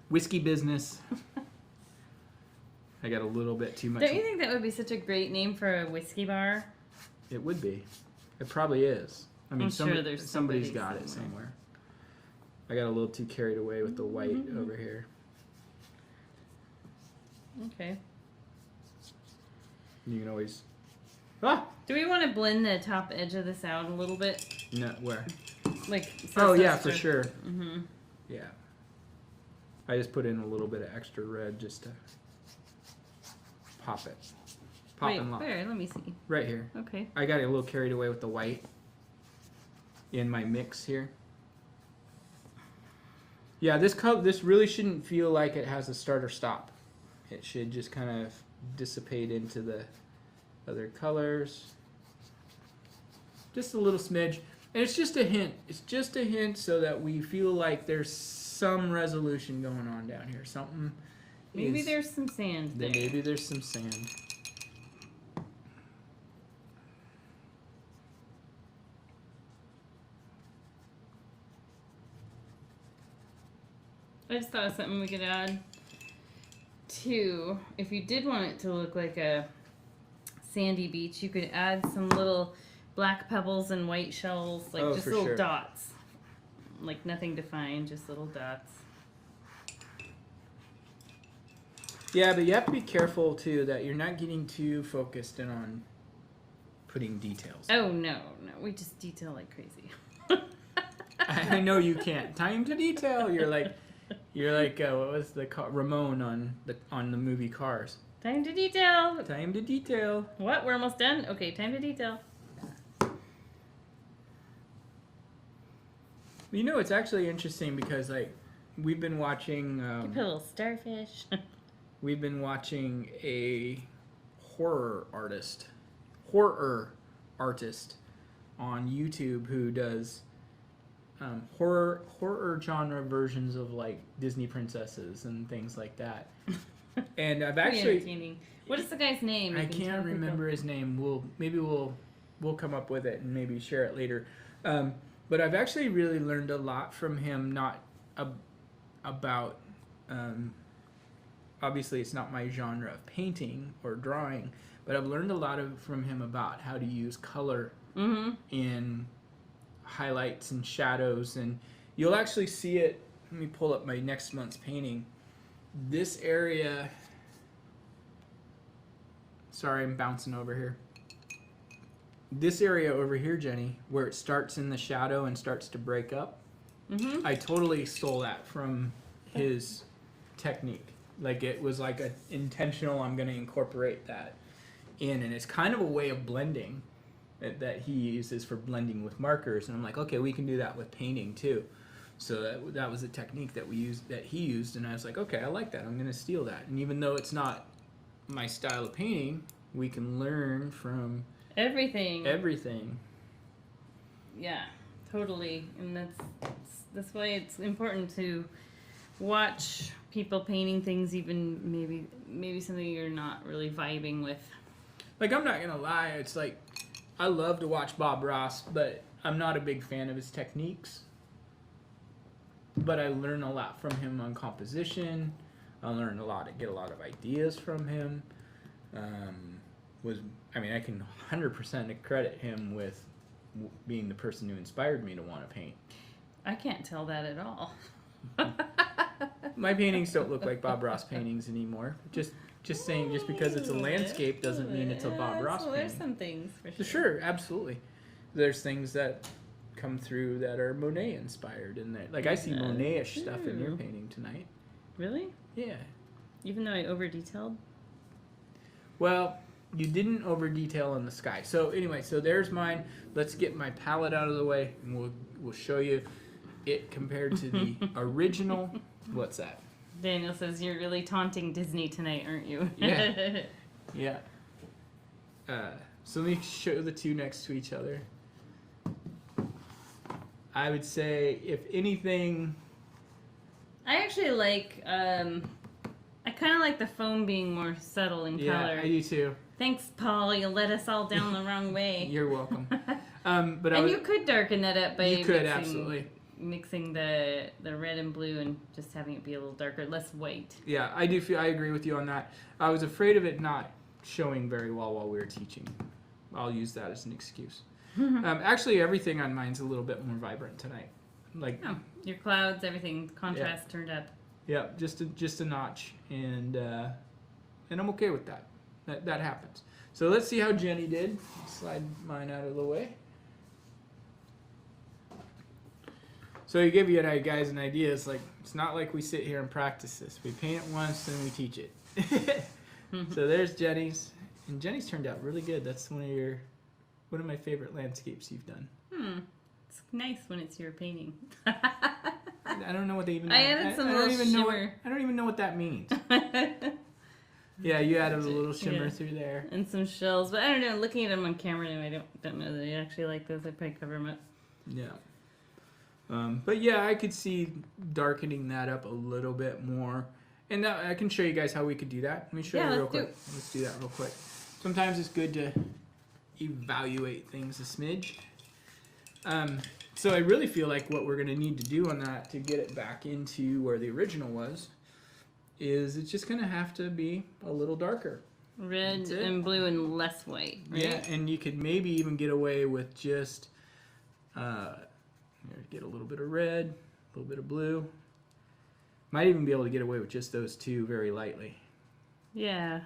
Whiskey business. I got a little bit too much.
Don't you think that would be such a great name for a whiskey bar?
It would be. It probably is. I mean,
I'm sure there's
somebody's
somebody
got it somewhere. I got a little too carried away with the white over here.
Okay.
You can always... Ah!
Do we want to blend the top edge of this out a little bit?
No, where?
Like.
Oh, yeah, for sure.
Mm-hmm.
Yeah. I just put in a little bit of extra red just to pop it. Pop
Wait,
and lock.
where? Let me see.
Right here.
Okay.
I got a little carried away with the white in my mix here. Yeah, this really shouldn't feel like it has a start or stop. It should just kind of dissipate into the other colors. Just a little smidge. And it's just a hint. It's just a hint so that we feel like there's some resolution going on down here. Something.
Maybe there's some sand there.
Maybe there's some sand.
I just thought of something we could add too. If you did want it to look like a sandy beach, you could add some little black pebbles and white shells, like just little dots. Like nothing defined, just little dots.
Yeah, but you have to be careful too that you're not getting too focused in on putting details.
Oh no, we just detail like crazy.
I know you can't. Time to detail. You're like what was the Ramon on the movie Cars?
Time to detail.
Time to detail.
What? We're almost done. Okay, time to detail.
You know, it's actually interesting because like we've been watching.
You put a little starfish.
We've been watching a horror artist on YouTube who does horror genre versions of like Disney princesses and things like that. And I've actually,
what is the guy's name?
I can't remember his name. We'll come up with it and maybe share it later. But I've actually really learned a lot from him. Not about. Obviously, it's not my genre of painting or drawing, but I've learned a lot from him about how to use color in highlights and shadows, and you'll actually see it. Let me pull up my next month's painting. This area, sorry, I'm bouncing over here. This area over here, Jenny, where it starts in the shadow and starts to break up, I totally stole that from his technique. Like it was like an intentional, I'm going to incorporate that in, and it's kind of a way of blending that he uses for blending with markers, and I'm like, okay, we can do that with painting too. So that was a technique that he used, and I was like, okay, I like that. I'm going to steal that. And even though it's not my style of painting, we can learn from
everything.
Yeah,
totally. And that's why it's important to watch people painting things, even maybe something you're not really vibing with.
Like, I'm not gonna lie, it's like I love to watch Bob Ross, but I'm not a big fan of his techniques. But I learn a lot from him on composition. I learn get a lot of ideas from him. I can 100% credit him with being the person who inspired me to want to paint.
I can't tell that at all.
My paintings don't look like Bob Ross paintings anymore. Just saying, just because it's a landscape doesn't mean it's a Bob Ross painting.
There's some things for sure.
Sure, absolutely. There's things that come through that are Monet inspired in there. Like I see Monet-ish stuff in your painting tonight.
Really?
Yeah.
Even though I over detailed?
Well, you didn't over detail in the sky. So anyway, so there's mine. Let's get my palette out of the way, and we'll show you it compared to the original. What's that?
Daniel says you're really taunting Disney tonight, aren't you?
Yeah. Yeah. So let me show the two next to each other. I would say, if anything,
I actually like. I kind of like the foam being more subtle in color.
Yeah, I do too.
Thanks, Paul. You led us all down the wrong way.
You're welcome.
You could darken that up by
absolutely
mixing the red and blue and just having it be a little darker, less white.
Yeah, I agree with you on that. I was afraid of it not showing very well while we were teaching. I'll use that as an excuse. Actually, everything on mine's a little bit more vibrant tonight. Like
your clouds, everything, contrast turned up.
Yeah, just a notch, and I'm okay with that. That happens. So let's see how Jenny did. Slide mine out of the way. So to give you guys an idea, it's not like we sit here and practice this. We paint it once and we teach it. So there's Jenny's, and Jenny's turned out really good. That's one of my favorite landscapes you've done.
It's nice when it's your painting.
I don't know what they even.
I added some little shimmer.
I don't even know what that means. Yeah, you added a little shimmer through there.
And some shells, but I don't know. Looking at them on camera, I don't know that I actually like those. I'd probably cover them up.
Yeah. But yeah, I could see darkening that up a little bit more. And I can show you guys how we could do that. Let me show you real quick. Let's do that real quick. Sometimes it's good to evaluate things a smidge. So I really feel like what we're going to need to do on that to get it back into where the original was is it's just going to have to be a little darker.
Red and blue and less white, right?
Yeah, and you could maybe even get away with just get a little bit of red, a little bit of blue. Might even be able to get away with just those two very lightly.
Yeah.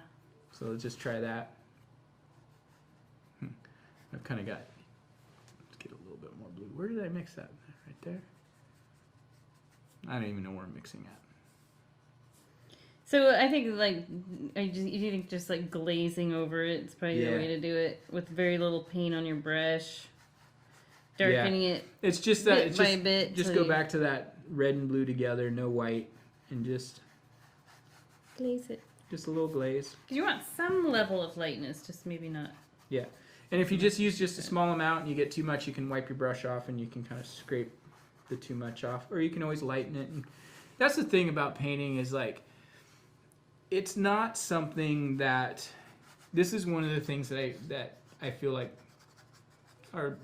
So let's just try that. I've kind of got, let's get a little bit more blue. Where did I mix that? Right there? I don't even know where I'm mixing at.
So I think like you think just like glazing over it is probably the way to do it with very little paint on your brush, darkening it.
It's just that
bit by bit.
Just go back to that red and blue together, no white, and just
glaze it.
Just a little glaze.
Because you want some level of lightness, just maybe not.
Yeah, and if you just use just a small amount and you get too much, you can wipe your brush off and you can kind of scrape the too much off, or you can always lighten it. And that's the thing about painting is like. It's not something that. This is one of the things that I feel like our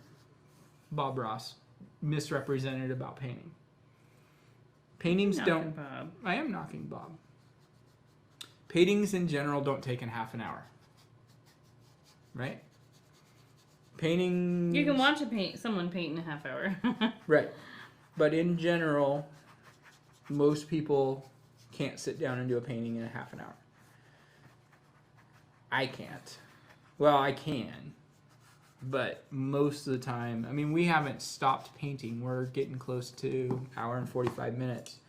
Bob Ross misrepresented about painting. Paintings don't.
Bob.
I am knocking Bob. Paintings in general don't take in half an hour. Right? Painting.
You can watch someone paint in a half hour.
Right, but in general, most people can't sit down and do a painting in a half an hour. I can't. Well, I can. But most of the time, I mean, we haven't stopped painting. We're getting close to an hour and 45 minutes.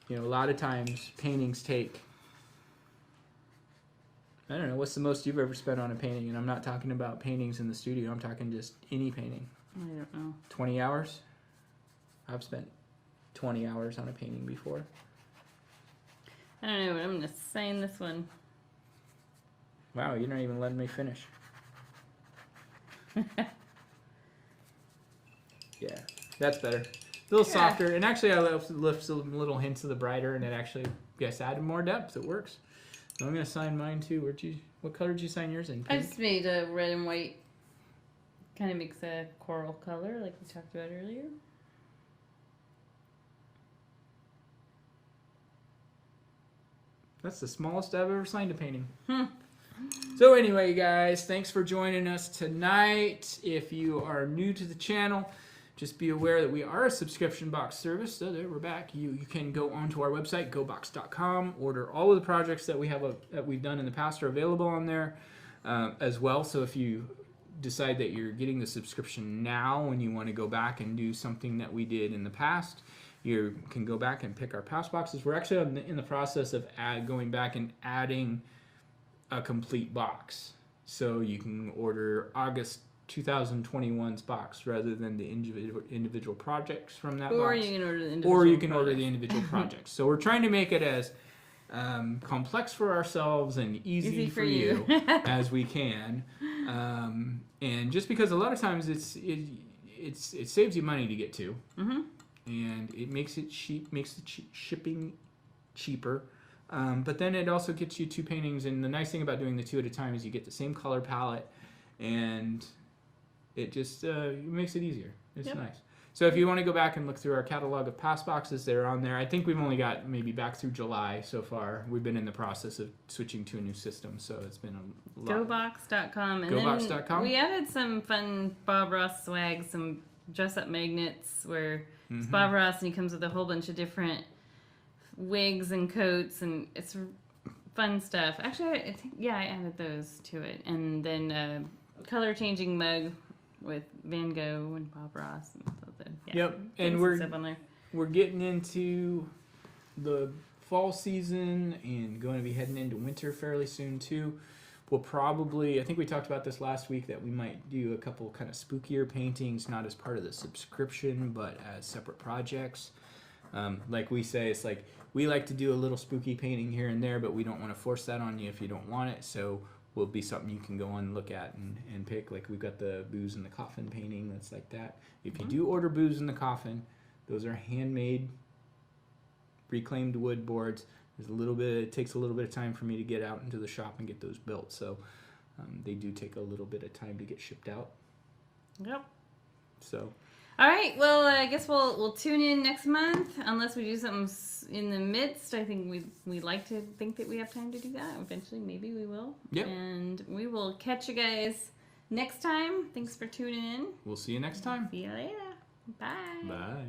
You know, a lot of times paintings take, I don't know, what's the most you've ever spent on a painting? And I'm not talking about paintings in the studio. I'm talking just any painting.
I don't know.
20 hours? I've spent 20 hours on a painting before.
I don't know, but I'm going to sign this one.
Wow, you're not even letting me finish. Yeah, that's better. A little softer. And actually I left some little hints of the brighter, and it actually, yes, added more depth. It works. So I'm going to sign mine too. What color did you sign yours in? Pink?
I just made a red and white. Kind of makes a coral color like we talked about earlier.
That's the smallest I've ever signed a painting. So anyway, guys, thanks for joining us tonight. If you are new to the channel, just be aware that we are a subscription box service. So there, we're back. You can go onto our website, gobox.com, order all of the projects that we've done in the past are available on there as well. So if you decide that you're getting the subscription now and you want to go back and do something that we did in the past, you can go back and pick our past boxes. We're actually in the process of going back and adding a complete box. So you can order August 2021's box rather than the individual projects from that
or
box.
You can order the individual
or you can
projects.
order the individual projects. So we're trying to make it as complex for ourselves and easy for you as we can. And just because a lot of times it saves you money to get to. Mm-hmm. And it makes it shipping cheaper, but then it also gets you two paintings. And the nice thing about doing the two at a time is you get the same color palette, and it just it makes it easier. It's nice. So if you want to go back and look through our catalog of past boxes, they're on there. I think we've only got maybe back through July so far. We've been in the process of switching to a new system, so it's been a lot.
Gobox.com. And
Gobox.com.
then we added some fun Bob Ross swag, some dress-up magnets where it's Bob Ross and he comes with a whole bunch of different wigs and coats, and it's fun stuff. Actually, I think, I added those to it. And then color-changing mug with Van Gogh and Bob Ross and something.
Yep, and we're getting into the fall season and going to be heading into winter fairly soon too. We'll probably, I think we talked about this last week, that we might do a couple kind of spookier paintings, not as part of the subscription, but as separate projects. Like we say, it's like we like to do a little spooky painting here and there, but we don't want to force that on you if you don't want it. So will be something you can go on and look at and pick. Like we've got the Booze in the Coffin painting that's like that. If you do order Booze in the Coffin, those are handmade, reclaimed wood boards. It takes a little bit of time for me to get out into the shop and get those built. So they do take a little bit of time to get shipped out.
Yep.
So.
All right. Well, I guess we'll tune in next month unless we do something in the midst. I think we like to think that we have time to do that. Eventually, maybe we will.
Yep.
And we will catch you guys next time. Thanks for tuning in.
We'll see you next time.
See you later. Bye.
Bye.